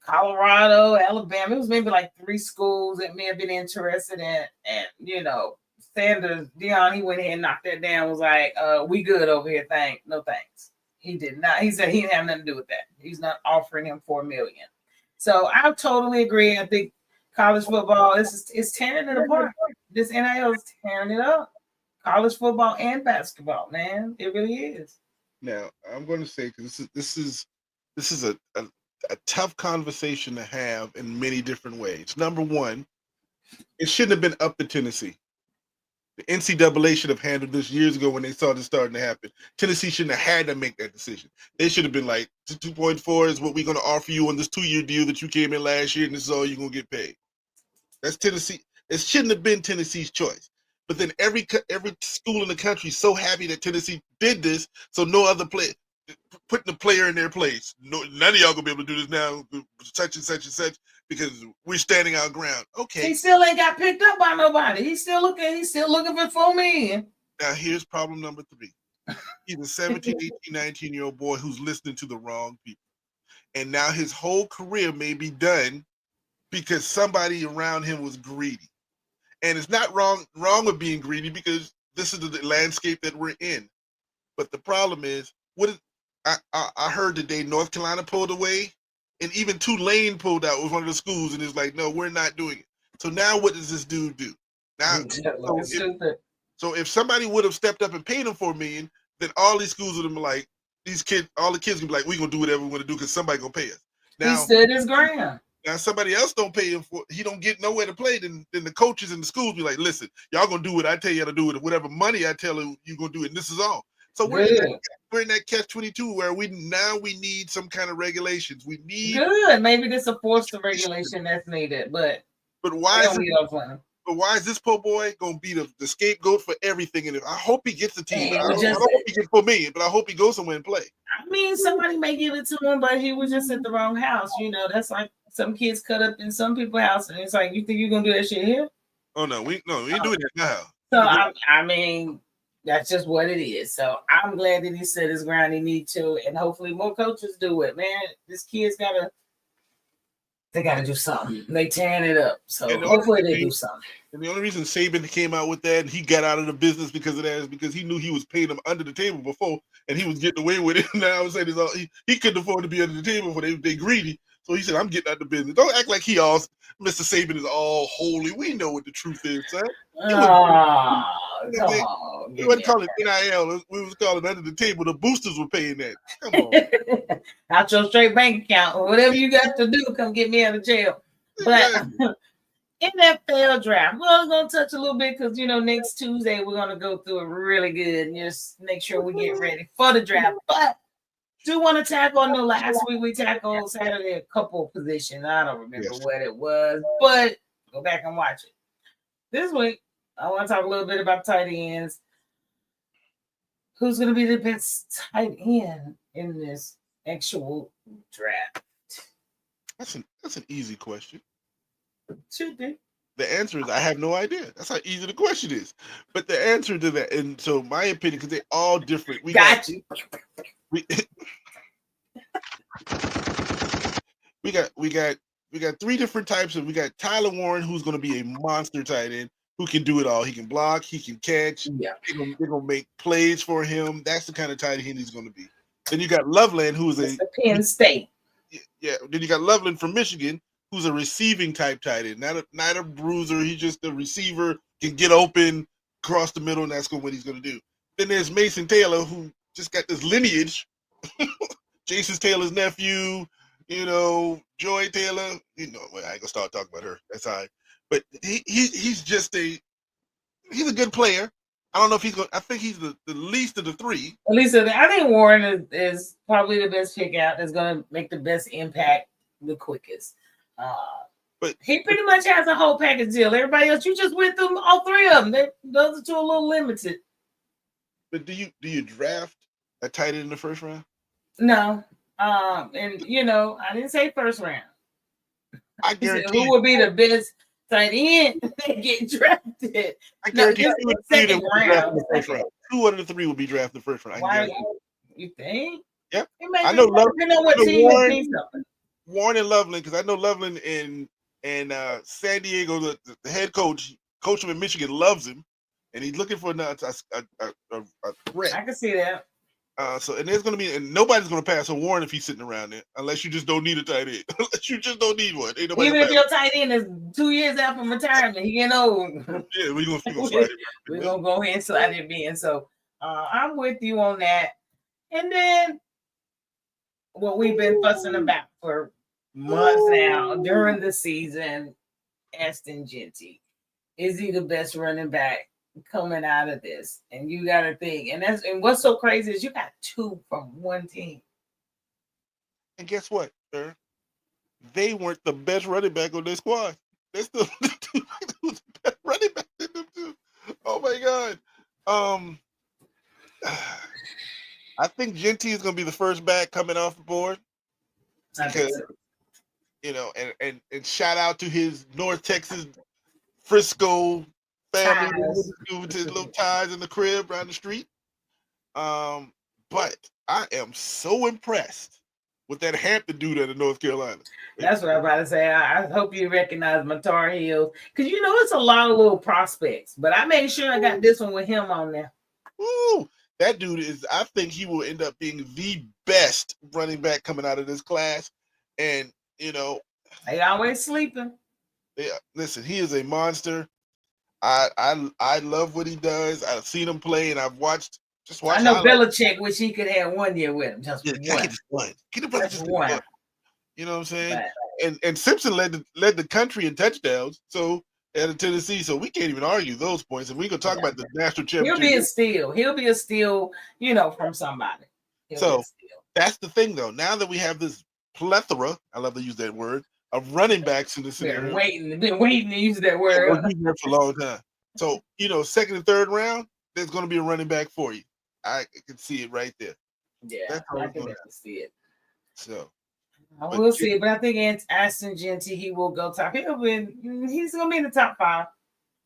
Colorado, Alabama. It was maybe like 3 schools that may have been interested in, and Sanders, Dion, he went ahead and knocked that down, was like, we good over here, no thanks. He did not. He said he didn't have nothing to do with that. He's not offering him $4 million. So I totally agree. I think college football is tearing it apart. This NIL is tearing it up. College football and basketball, man. It really is. Now, I'm going to say, because this is a tough conversation to have in many different ways. Number one, it shouldn't have been up to Tennessee. The NCAA should have handled this years ago when they saw this starting to happen. Tennessee shouldn't have had to make that decision. They should have been like, 2.4 is what we're going to offer you on this 2-year deal that you came in last year, and this is all you're going to get paid. That's Tennessee. It shouldn't have been Tennessee's choice. But then every school in the country is so happy that Tennessee did this, so no other player, putting a player in their place. No, none of y'all going to be able to do this now, such and such and such, because we're standing our ground. Okay. He still ain't got picked up by nobody. He's still looking for $4 million. Now here's problem number 3. He's a 17, 18, 19-year-old boy who's listening to the wrong people. And now his whole career may be done because somebody around him was greedy. And it's not wrong with being greedy, because this is the landscape that we're in. But the problem is, I heard today North Carolina pulled away, and even Tulane pulled out with one of the schools, and it's like, no, we're not doing it. So now what does this dude do? Now, so if somebody would have stepped up and paid him $4 million, then all these schools would have been like, all the kids would be like, we're going to do whatever we want to do because somebody going to pay us. Now, he stood his ground. Now somebody else don't pay him he don't get nowhere to play, then the coaches in the schools be like, listen, y'all going to do what I tell you to do with it. Whatever money I tell you, you're going to do it, and this is all. So we're in that catch-22 where we need some kind of regulations. We need good. Maybe this is a forced regulation that's needed, but why is this poor boy gonna be the scapegoat for everything? And I hope he gets the team. I don't hope he gets $4 million, but I hope he goes somewhere and play. I mean, somebody may give it to him, but he was just at the wrong house. That's like some kids cut up in some people's house, and it's like, you think you're gonna do that shit here? Oh no, we ain't doing that now. So I mean, that's just what it is. So I'm glad that he stood his ground. He need to, and hopefully more coaches do it. Man, this kid's gotta do something. They tearing it up. So hopefully they do something. And the only reason Saban came out with that and he got out of the business because of that is because he knew he was paying them under the table before, and he was getting away with it. Now I was saying he couldn't afford to be under the table, but they greedy. So he said, I'm getting out of the business. Don't act like he all Mr. Saban is all holy. We know what the truth is, son. Oh, We come on. wasn't calling NIL. We was calling under the table. The boosters were paying that. Come on. Out your straight bank account or whatever you got to do, come get me out of jail. But NFL draft, we're going to touch a little bit because, next Tuesday, we're going to go through it really good and just make sure we get ready for the draft. But do want to tackle, I know last week we tackled Saturday a couple of positions. I don't remember what it was, but go back and watch it. This week, I want to talk a little bit about tight ends. Who's going to be the best tight end in this actual draft? That's an easy question. Should be. The answer is I have no idea. That's how easy the question is. But the answer to that, and so my opinion, because they're all different. We got 3 different types of. We got Tyler Warren, who's going to be a monster tight end, who can do it all. He can block, he can catch. Yeah, they're gonna make plays for him. That's the kind of tight end he's going to be. Then you got Loveland, who's a Penn State. Yeah. Then you got Loveland from Michigan, who's a receiving type tight end, not a bruiser. He's just a receiver, can get open, cross the middle, and that's what he's going to do. Then there's Mason Taylor, who just got this lineage. Jason Taylor's nephew, Joy Taylor. I ain't gonna start talking about her. That's all right. But he's a good player. I don't know if he's going. I think he's the least of the 3. At least I think Warren is probably the best pick out. That's going to make the best impact the quickest. But he pretty much has a whole package deal. Everybody else, you just went through all 3 of them. Those are 2 a little limited. But do you draft a tight end in the first round? No. And I didn't say first round. I guarantee who will be the best tight end that get drafted. I guarantee you the second round. 2 out of the 3 will be drafted in the first round. Why you think? Yep. I know what team Warren and Loveland, because I know Loveland in San Diego, the head coach him in Michigan, loves him, and he's looking for a threat. I can see that. And there's going to be, and nobody's going to pass on Warren if he's sitting around there, unless you just don't need a tight end. Unless you just don't need one. Even if your tight end is 2 years out from retirement, he getting old. Yeah, we're going to slide it. We're going to go ahead and slide it in. So I'm with you on that. And then what we've been fussing about for months now during the season, Ashton Jeanty. Is he the best running back coming out of this? And you got to think, and what's so crazy is you got 2 from one team. And guess what, sir? They weren't the best running back on their squad. They're still the best running back in them too. Oh my God. I think Jeanty is going to be the first back coming off the board. Because, and shout out to his North Texas Frisco family with his little ties in the crib around the street. But I am so impressed with that Hampton dude out of North Carolina. That's what I'm about to say. I hope you recognize my Tar Heels, because it's a lot of little prospects. But I made sure I got this one with him on there. Ooh, that dude I think he will end up being the best running back coming out of this class. And they always sleeping. Yeah, listen, he is a monster. I love what he does. I've seen him play, and I've watched. I know Belichick wish he could have 1 year with him. Just one. Get him just one. You know what I'm saying? Right. And Simpson led the country in touchdowns. So at Tennessee, so we can't even argue those points. And we can talk about the national championship. He'll be a steal. From somebody. So that's the thing, though. Now that we have this plethora, I love to use that word, of running backs in this scenario. Been waiting to use that word. We've been here for a long time. So, second and third round, there's going to be a running back for you. I can see it right there. Yeah, I can see it. So I will see it, but I think Ashton Jeanty, he will go top. He's going to be in the top 5.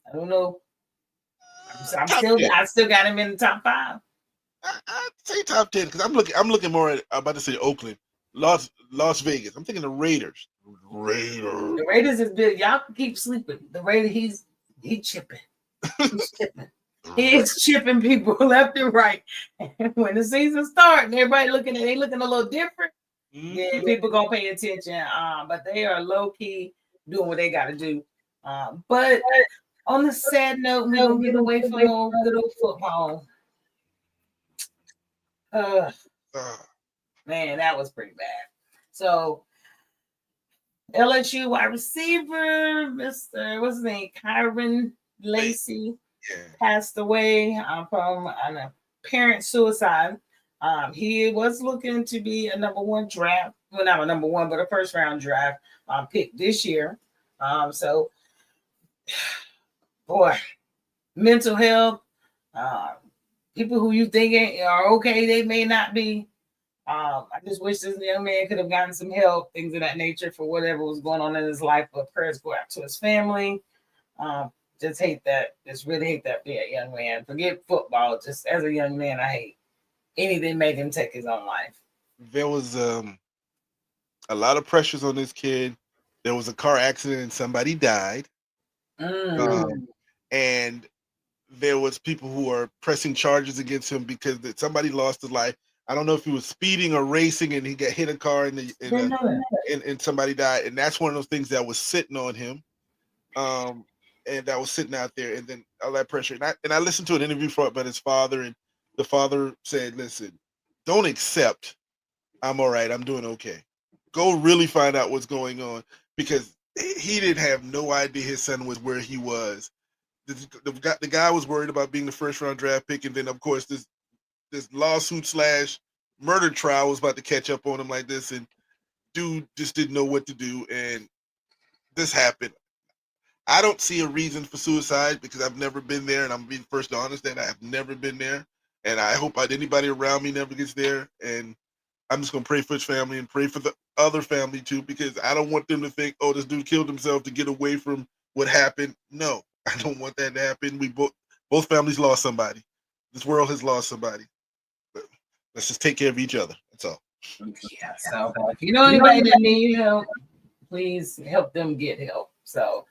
I don't know. I still got him in the top 5. I'd say top 10 because I'm looking more at, I'm about to say Oakland, Las Vegas. I'm thinking the Raiders. The Raiders is big. Y'all keep sleeping. The Raiders, he's chipping. He's chipping. He's chipping people left and right. And when the season starts, and everybody looking a little different. Yeah, people gonna pay attention. But they are low key doing what they got to do. But on the sad note, we're gonna get away from old good old football. Man, that was pretty bad. So LSU wide receiver, Mr. what's his name, Kyron Lacey, passed away from an apparent suicide. He was looking to be a number one draft, well, not a number one, but a first round draft pick this year. So, boy, mental health, people who you think are okay, they may not be. I just wish this young man could have gotten some help, things of that nature, for whatever was going on in his life. But prayers go out to his family. Just hate that. Just really hate that being a young man. Forget football. Just as a young man, I hate anything made him take his own life. There was a lot of pressures on this kid. There was a car accident and somebody died. And there was people who are pressing charges against him because somebody lost his life. I don't know if he was speeding or racing and he got hit a car and somebody died. And that's one of those things that was sitting on him. And that was sitting out there, and then all that pressure. And I listened to an interview about his father, and the father said, listen, don't accept I'm all right, I'm doing okay. Go really find out what's going on, because he didn't have no idea his son was where he was. The guy was worried about being the first round draft pick, and then of course this lawsuit / murder trial was about to catch up on him like this, and dude just didn't know what to do, and this happened. I don't see a reason for suicide because I've never been there, and I'm being first honest that I have never been there, and I hope anybody around me never gets there. And I'm just gonna pray for his family and pray for the other family too, because I don't want them to think, oh, this dude killed himself to get away from what happened. No, I don't want that to happen. We both families lost somebody. This world has lost somebody. But let's just take care of each other. That's all. Yeah. So if you know anybody that needs help, please help them get help. So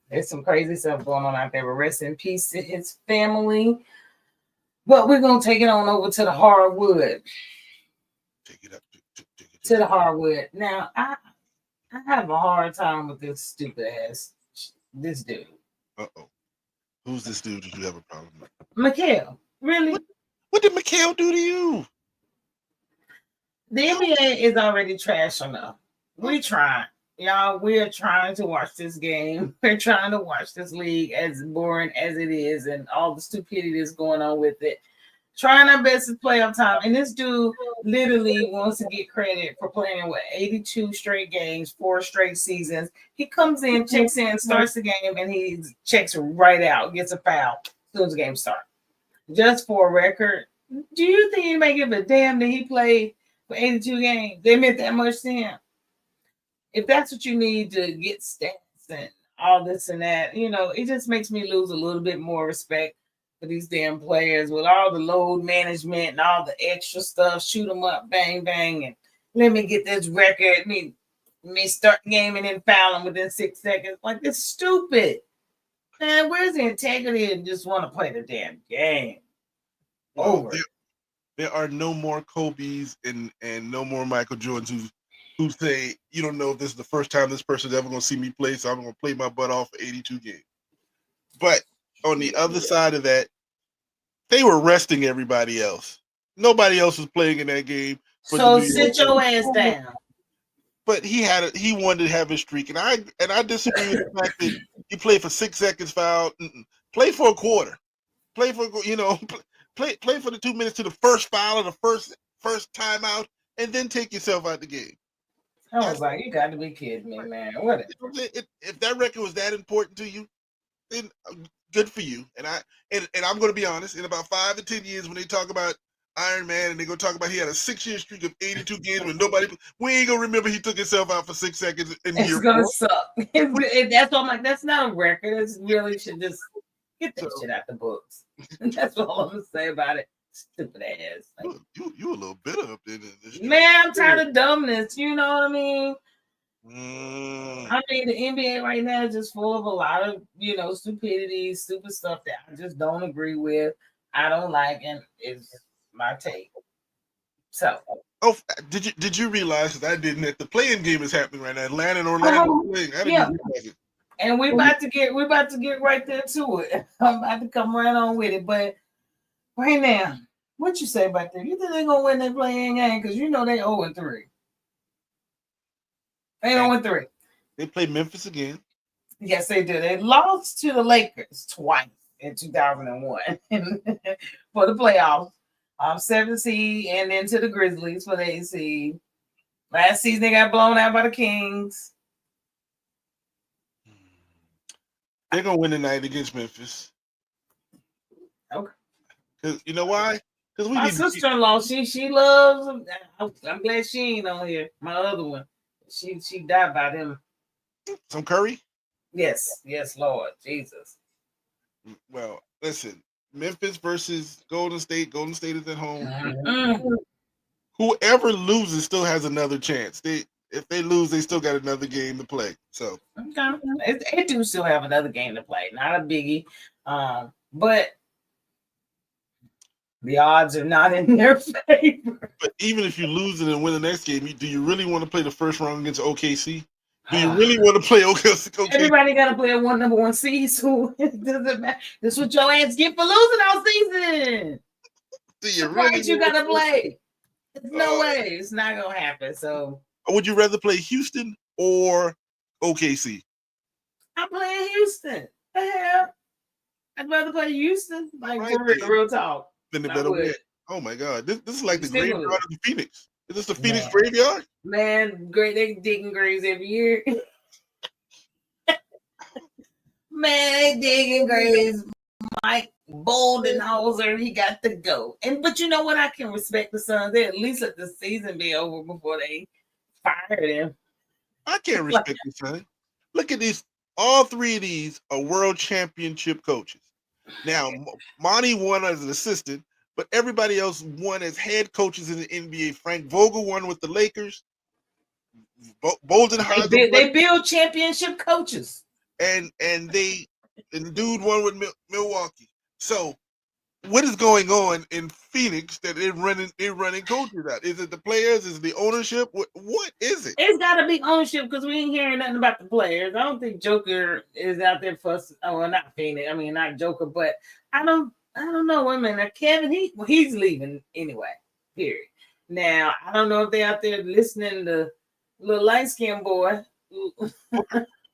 there's some crazy stuff going on out there. But rest in peace to his family. But we're gonna take it on over to the hardwood. Take it up to the hardwood. Now I have a hard time with this stupid ass this dude. Who's this dude that you have a problem with? Mikhail. Really? What did Mikhail do to you? The NBA is already trash enough. We're trying. Y'all, we're trying to watch this game. We're trying to watch this league, as boring as it is, and all the stupidity that's going on with it. Trying our best to play on time. And this dude literally wants to get credit for playing 82 straight games, 4 straight seasons. He comes in, checks in, starts the game, and he checks right out, gets a foul as soon as the game starts. Just for a record, do you think he may give a damn that he played for 82 games? They meant that much to him. If that's what you need to get stats and all this and that, it just makes me lose a little bit more respect for these damn players with all the load management and all the extra stuff. Shoot them up, bang, bang, and let me get this record. Me start the game and then foul them within 6 seconds. Like, it's stupid. Man, where's the integrity and just want to play the damn game? Over. There are no more Kobe's and no more Michael Jordans who say, you don't know if this is the first time this person's ever going to see me play, so I'm going to play my butt off for 82 games. But on the other side of that, they were resting everybody else. Nobody else was playing in that game. So sit your ass down. But he wanted to have his streak, and I disagree with the fact that he played for 6 seconds foul. Play for a quarter. Play for play for the 2 minutes to the first foul or the first timeout, and then take yourself out the game. I was like, you got to be kidding me, man. What? If that record was that important to you, then good for you. And I'm going to be honest. In about 5 to 10 years, when they talk about Iron Man and they're going to talk about he had a 6-year streak of 82 games with nobody, we ain't going to remember he took himself out for 6 seconds. It's going to suck. That's what I'm like. That's not a record. It's really should just get that shit out the books. That's all I'm going to say about it. Stupid ass. Like, you a little bitter up there. Man, I'm tired of dumbness. You know what I mean? I mean, the NBA right now is just full of a lot of, stupidity, stupid stuff that I just don't agree with. I don't like, and it's my take. So. Oh, did you realize that I didn't? That the playing game is happening right now. Atlanta and Orlando playing. I didn't even realize it. And we're about to get right there to it. I'm about to come right on with it. But right now, what you say about that? You think they're gonna win their playing game? Because you know they 0-3. They 0-3. They play Memphis again. Yes, they did. They lost to the Lakers twice in 2001 for the playoffs. 7th seed, and then to the Grizzlies for the 8th seed. Last season they got blown out by the Kings. They're gonna win tonight against Memphis. Okay. Because you know why? Because my sister-in-law, she loves. I'm glad she ain't on here. My other one, she died by them. Some Curry. Yes, Lord Jesus. Well, listen, Memphis versus Golden State. Golden State is at home. Mm-hmm. Whoever loses still has another chance. If they lose, they still got another game to play. So okay, they do still have another game to play. Not a biggie, but the odds are not in their favor. But even if you lose it and win the next game, do you really want to play the first round against OKC? Do you really want to play OKC? Everybody got to play a number one seed, so it doesn't matter. This is what your ass get for losing all season. You got to play. There's no way. It's not going to happen. So, would you rather play Houston or OKC? I'm playing Houston. The hell? I'd rather play Houston. Like, for real talk. Then they better win. Oh, my God. This is like the graveyard of the Phoenix. Is this the Phoenix graveyard? Man, great. They digging graves every year. Man, they digging graves. Mike Boldenhauser, he got to go. But you know what? I can respect the Suns. They at least let the season be over before they fired him. I can't respect the Suns. Look at these. All three of these are world championship coaches. Now, Monty won as an assistant, but everybody else won as head coaches in the NBA. Frank Vogel won with the Lakers. Boldenhauser. They build championship coaches. And the dude won with Milwaukee. So, what is going on in Phoenix that they're running coaches out? Is it the players? Is it the ownership? What is it? It's got to be ownership because we ain't hearing nothing about the players. I don't think Joker is out there for us. Oh, well, not Phoenix. I mean, not Joker, but I don't know. Wait a minute. Kevin, he's leaving anyway. Period. Now, I don't know if they're out there listening to little light-skinned boy.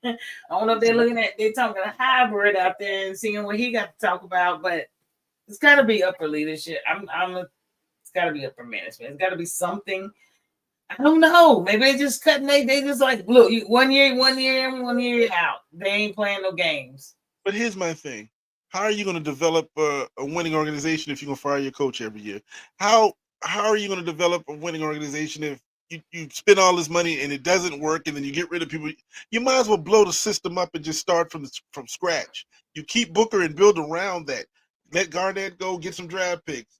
I don't know if they're talking a hybrid out there and seeing what he got to talk about, but it's got to be upper leadership. It's got to be upper management. It's got to be something. I don't know. Maybe they just cutting. They just like, look, 1 year in, 1 year out. They ain't playing no games. But here's my thing: how are you going to develop a winning organization if you're going to fire your coach every year? How are you going to develop a winning organization if you spend all this money and it doesn't work, and then you get rid of people? You might as well blow the system up and just start from scratch. You keep Booker and build around that. Let Garnett go, get some draft picks.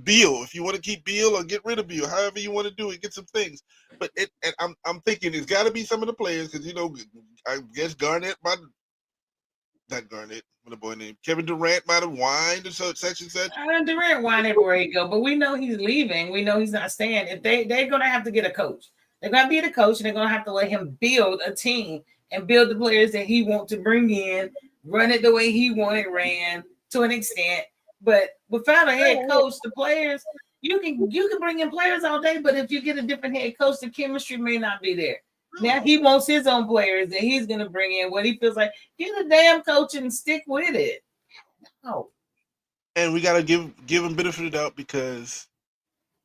Beal, if you want to keep Beal or get rid of Beal, however you want to do it, get some things. But I'm thinking it's got to be some of the players because I guess not Garnett, what a boy named Kevin Durant might have whined or such and such. Durant whined everywhere he go, but we know he's leaving. We know he's not staying. If they're gonna have to get a coach, they're gonna be the coach, and they're gonna have to let him build a team and build the players that he wants to bring in, run it the way he wanted ran to an extent. But without a head coach, the players you can bring in players all day, but if you get a different head coach, the chemistry may not be there. Now he wants his own players that he's going to bring in what he feels like. Get a damn coach and stick with it. Oh. And we got to give him benefit of the doubt because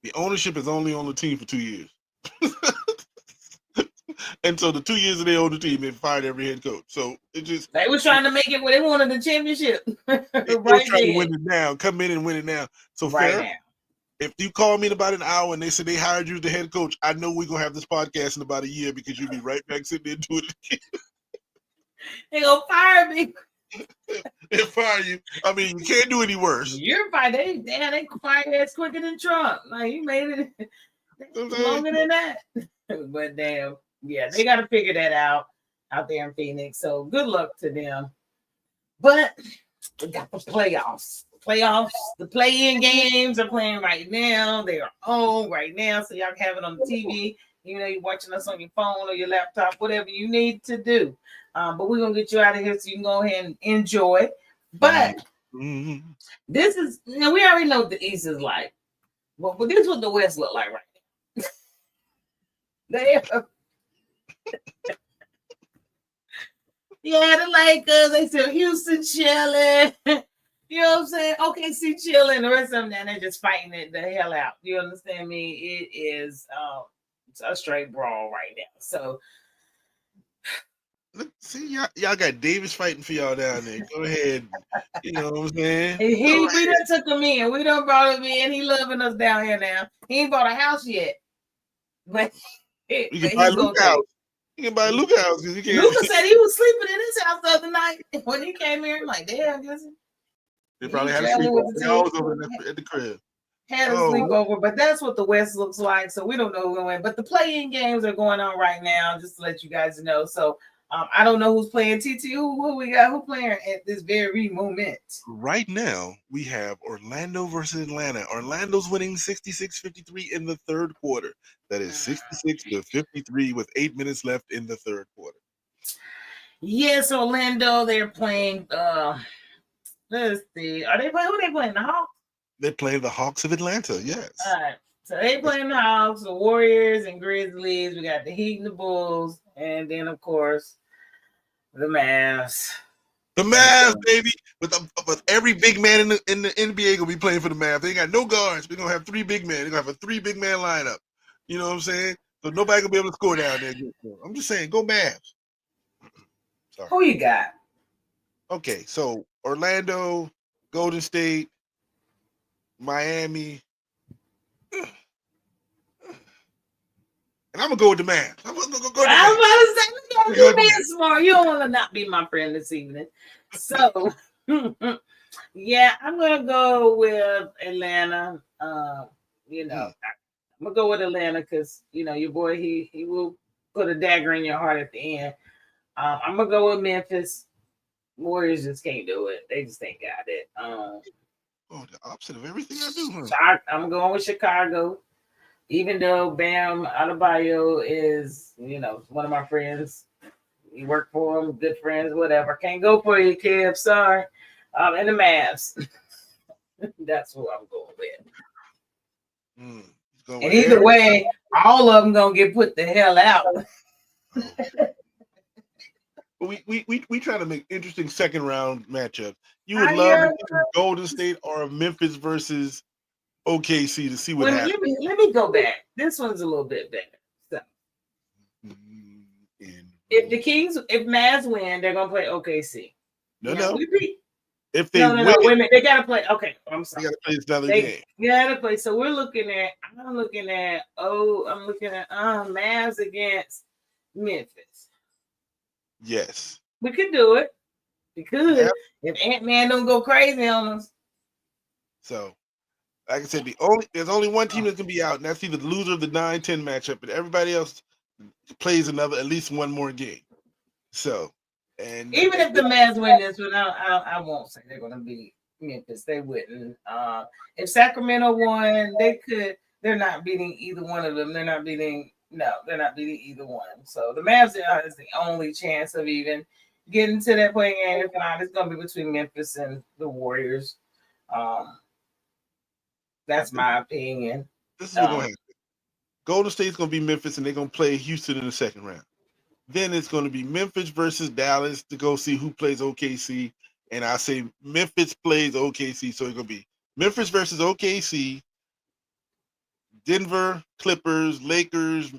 the ownership is only on the team for 2 years. And so the 2 years that they own the team, they fired every head coach. So they were trying to make it where they wanted the championship. They were trying to win it now. Come in and win it now. So fair. Now. If you call me in about an hour and they said they hired you as the head coach, I know we're going to have this podcast in about a year because you'll be right back sitting there doing it again. They going to fire me. They fire you. I mean, you can't do any worse. You're fired. They fire your ass quicker than Trump. Like, you made it longer than that. But damn, yeah, they got to figure that out there in Phoenix. So good luck to them. But we got the playoffs. playoffs, the play-in games are playing right now. They are on right now, so y'all can have it on the TV. You know, you're watching us on your phone or your laptop, whatever you need to do. But we're gonna get you out of here so you can go ahead and enjoy. But this is, you know, we already know what the East is like. Well, but this is what the West look like right now. The Lakers, they still Houston chilling. You know what I'm saying? OKC chilling. The rest of them, they're just fighting it the hell out. You understand me? It is it's a straight brawl right now. So see, y'all got Davis fighting for y'all down there. Go ahead. You know what I'm saying? we done took him in. We done brought him in. He loving us down here now. He ain't bought a house yet. But you can buy Luke house. You can buy Luke house because you can't. Luca said he was sleeping in his house the other night when he came here. I'm like, damn, guess they probably had a sleepover over at the crib. Had a sleepover, but that's what the West looks like. So we don't know who's going to win. But the play-in games are going on right now, just to let you guys know. So I don't know who's playing. TT, who we got? Who playing at this very moment? Right now, we have Orlando versus Atlanta. Orlando's winning 66-53 in the third quarter. That is 66-53 with 8 minutes left in the third quarter. Yes, Orlando. They're playing. Let's see. Are they playing? Who they playing? The Hawks? They're playing the Hawks of Atlanta, yes. All right. So they playing the Hawks, the Warriors, and Grizzlies. We got the Heat and the Bulls. And then, of course, the Mavs. The Mavs, baby. With every big man in the NBA going to be playing for the Mavs. They ain't got no guards. We're going to have 3 big men. They're going to have a 3 big man lineup. You know what I'm saying? So nobody going to be able to score down there. I'm just saying, go Mavs. Sorry. Who you got? Okay, so Orlando, Golden State, Miami, and I'm gonna go with the Mavs. I'm gonna go with the Mavs. I was about to say, you being smart. You don't want to not be my friend this evening. So, yeah, I'm gonna go with Atlanta. You know, I'm gonna go with Atlanta because you know your boy. He will put a dagger in your heart at the end. I'm gonna go with Memphis. Warriors just can't do it. They just ain't got it. The opposite of everything I do. Huh? I'm going with Chicago. Even though Bam Adebayo is, you know, one of my friends. We work for him, good friends, whatever. Can't go for you, Kev. Sorry. And the Mavs. That's who I'm going with. And either way, all of them gonna get put the hell out. We try to make interesting second round matchups. You would love Golden State or Memphis versus OKC to see what happens. Let me go back. This one's a little bit better. So, if Mavs win, they're gonna play OKC. No. If they win, wait a minute. They gotta play. Okay, I'm sorry. They gotta play another game. Gotta play. So I'm looking at Mavs against Memphis. Yes. We could do it. We could. If Ant-Man don't go crazy on us. So, like I said, there's only one team that's gonna be out, and that's either the loser of the 9-10 matchup, but everybody else plays at least one more game. So, and even if the Mavs win this one, I won't say they're gonna beat Memphis. They wouldn't. If Sacramento won, they could. They're not beating either one of them. They're not beating either one. So the Mavs is the only chance of even getting to that point game. If not, it's going to be between Memphis and the Warriors. That's my opinion. This is what's going to happen. Golden State's going to be Memphis, and they're going to play Houston in the second round. Then it's going to be Memphis versus Dallas to go see who plays OKC. And I say Memphis plays OKC, so it's going to be Memphis versus OKC, Denver, Clippers, Lakers,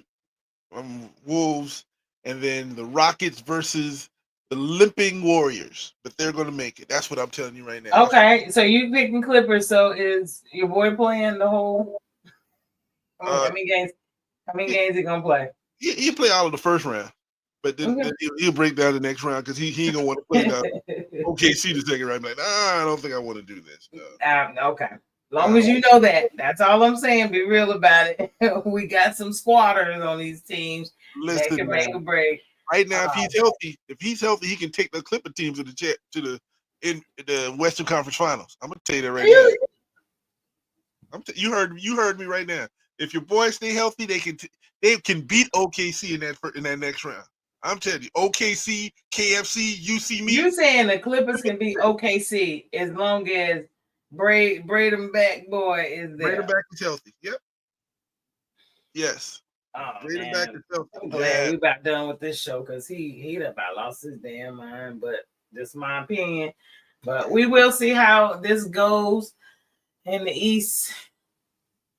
Wolves, and then the Rockets versus the limping Warriors. But they're going to make it. That's what I'm telling you right now. Okay, so you picking Clippers. So is your boy playing the whole? How many games he gonna play? He'll play all of the first round, but then he'll break down the next round because he ain't gonna want to play the OKC the second round. Like, I don't think I want to do this. Okay. Long as you know that. That's all I'm saying. Be real about it. We got some squatters on these teams that can make a break. Right now, if he's healthy, he can take the Clipper team to the in the Western Conference Finals. I'm gonna tell you that right Really? now. You heard me right now. If your boys stay healthy, they can beat OKC in that next round. I'm telling you, OKC, KFC, UC me. You saying the Clippers can beat OKC as long as Braden back boy is there. Braden back is healthy. Yep. Yes. Oh, Braden man. back is healthy. I'm glad we about done with this show because he about lost his damn mind. But that's my opinion. But we will see how this goes in the East.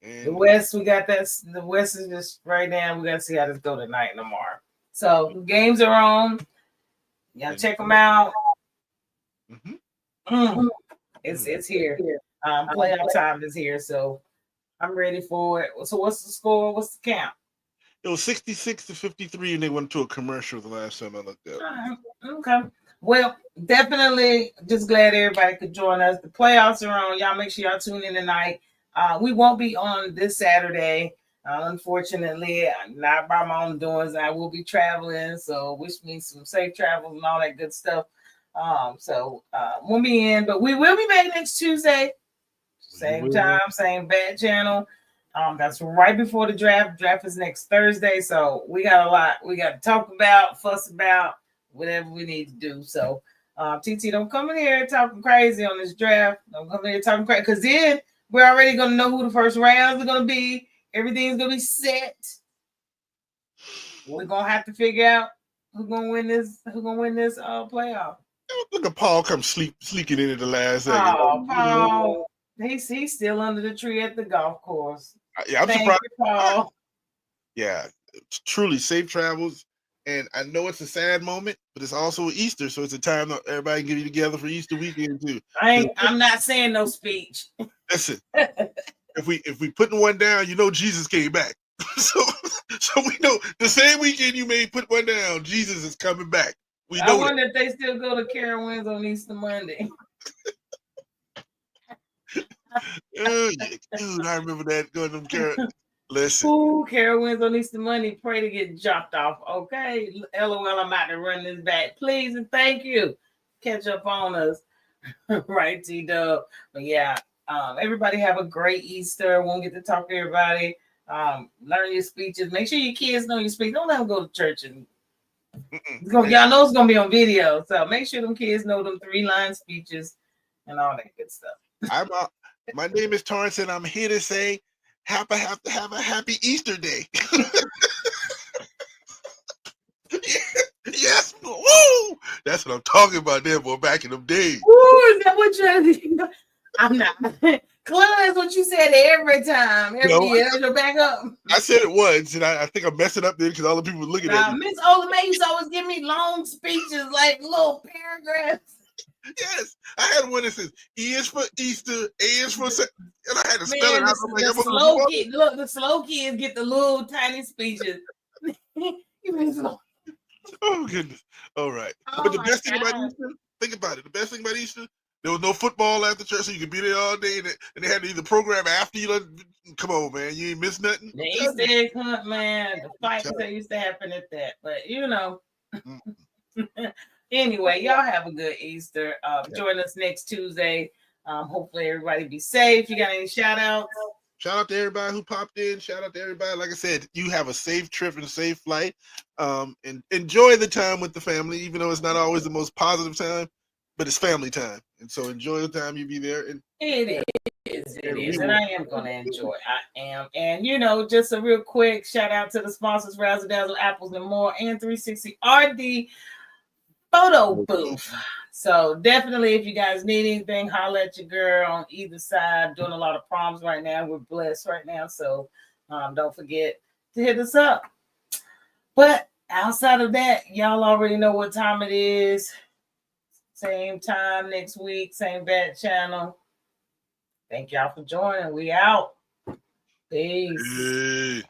And the West, we got that. The West is just right now. We got to see how this go tonight and tomorrow. So games are on. Y'all check them out. It's here. Playoff time is here, so I'm ready for it. So what's the score? What's the count? It was 66-53, and they went to a commercial the last time I looked at. Okay. Well, definitely just glad everybody could join us. The playoffs are on. Y'all make sure y'all tune in tonight. We won't be on this Saturday. Unfortunately, not by my own doings. I will be traveling, so wish me some safe travels and all that good stuff. We'll be in, but we will be back next Tuesday. Same time, same bad channel. That's right before the draft. Draft is next Thursday, so we got a lot we got to talk about, fuss about, whatever we need to do. So, TT, don't come in here talking crazy on this draft. Don't come in here talking crazy because then we're already going to know who the first rounds are going to be. Everything's going to be set. We're going to have to figure out who's going to win this. Who's going to win this playoff? Look at Paul come sleeking in at the last second. Oh, Paul. He's still under the tree at the golf course. Yeah, I'm surprised. You, Paul. Yeah, it's truly safe travels. And I know it's a sad moment, but it's also Easter, so it's a time that everybody can get together for Easter weekend too. I'm not saying no speech. Listen, if we putting one down, you know Jesus came back. so we know the same weekend you may put one down, Jesus is coming back. I wonder if they still go to Carowinds on Easter Monday. Dude, I remember that going to Carowinds. Listen. Ooh, Carowinds on Easter Monday. Pray to get dropped off. Okay. LOL, I'm about to run this back. Please and thank you. Catch up on us. Right, T-Dub. But yeah, everybody have a great Easter. Won't get to talk to everybody. Learn your speeches. Make sure your kids know your speech. Don't let them go to church and y'all know it's gonna be on video. So make sure them kids know them 3-line speeches and all that good stuff. My name is Torrance, and I'm here to say have a happy Easter day. Yes, woo! That's what I'm talking about there, boy, back in them days. Woo, is that what you're I'm not. Clearly, that's what you said every time. Every year, you're back up. I said it once, and I think I'm messing up there because all the people were looking at me. Miss Olamay used to always give me long speeches, like little paragraphs. Yes, I had one that says E is for Easter, A is for, and I had to spell it out. The slow kids get the little tiny speeches. Oh goodness! All right, but the best thing about Easter, think about it. The best thing about Easter, there was no football after church, so you could be there all day, and they had to either program after you. Come on, man, you ain't miss nothing. The Easter egg hunt, man. The fights that used to happen at that, but you know. Anyway, y'all have a good Easter. Join us next Tuesday. Hopefully everybody be safe. You got any shout outs? Shout out to everybody who popped in. Shout out to everybody. Like I said, you have a safe trip and a safe flight. And enjoy the time with the family, even though it's not always the most positive time, but it's family time. And so enjoy the time you be there. And it is. And I am going to enjoy. I am. And, you know, just a real quick shout out to the sponsors, Razzle Dazzle, Apples and More, and 360 RD Photo Booth. So definitely, if you guys need anything, holler at your girl on either side. Doing a lot of proms right now. We're blessed right now. So don't forget to hit us up. But outside of that, y'all already know what time it is. Same time next week, same bad channel. Thank y'all for joining. We out. Peace.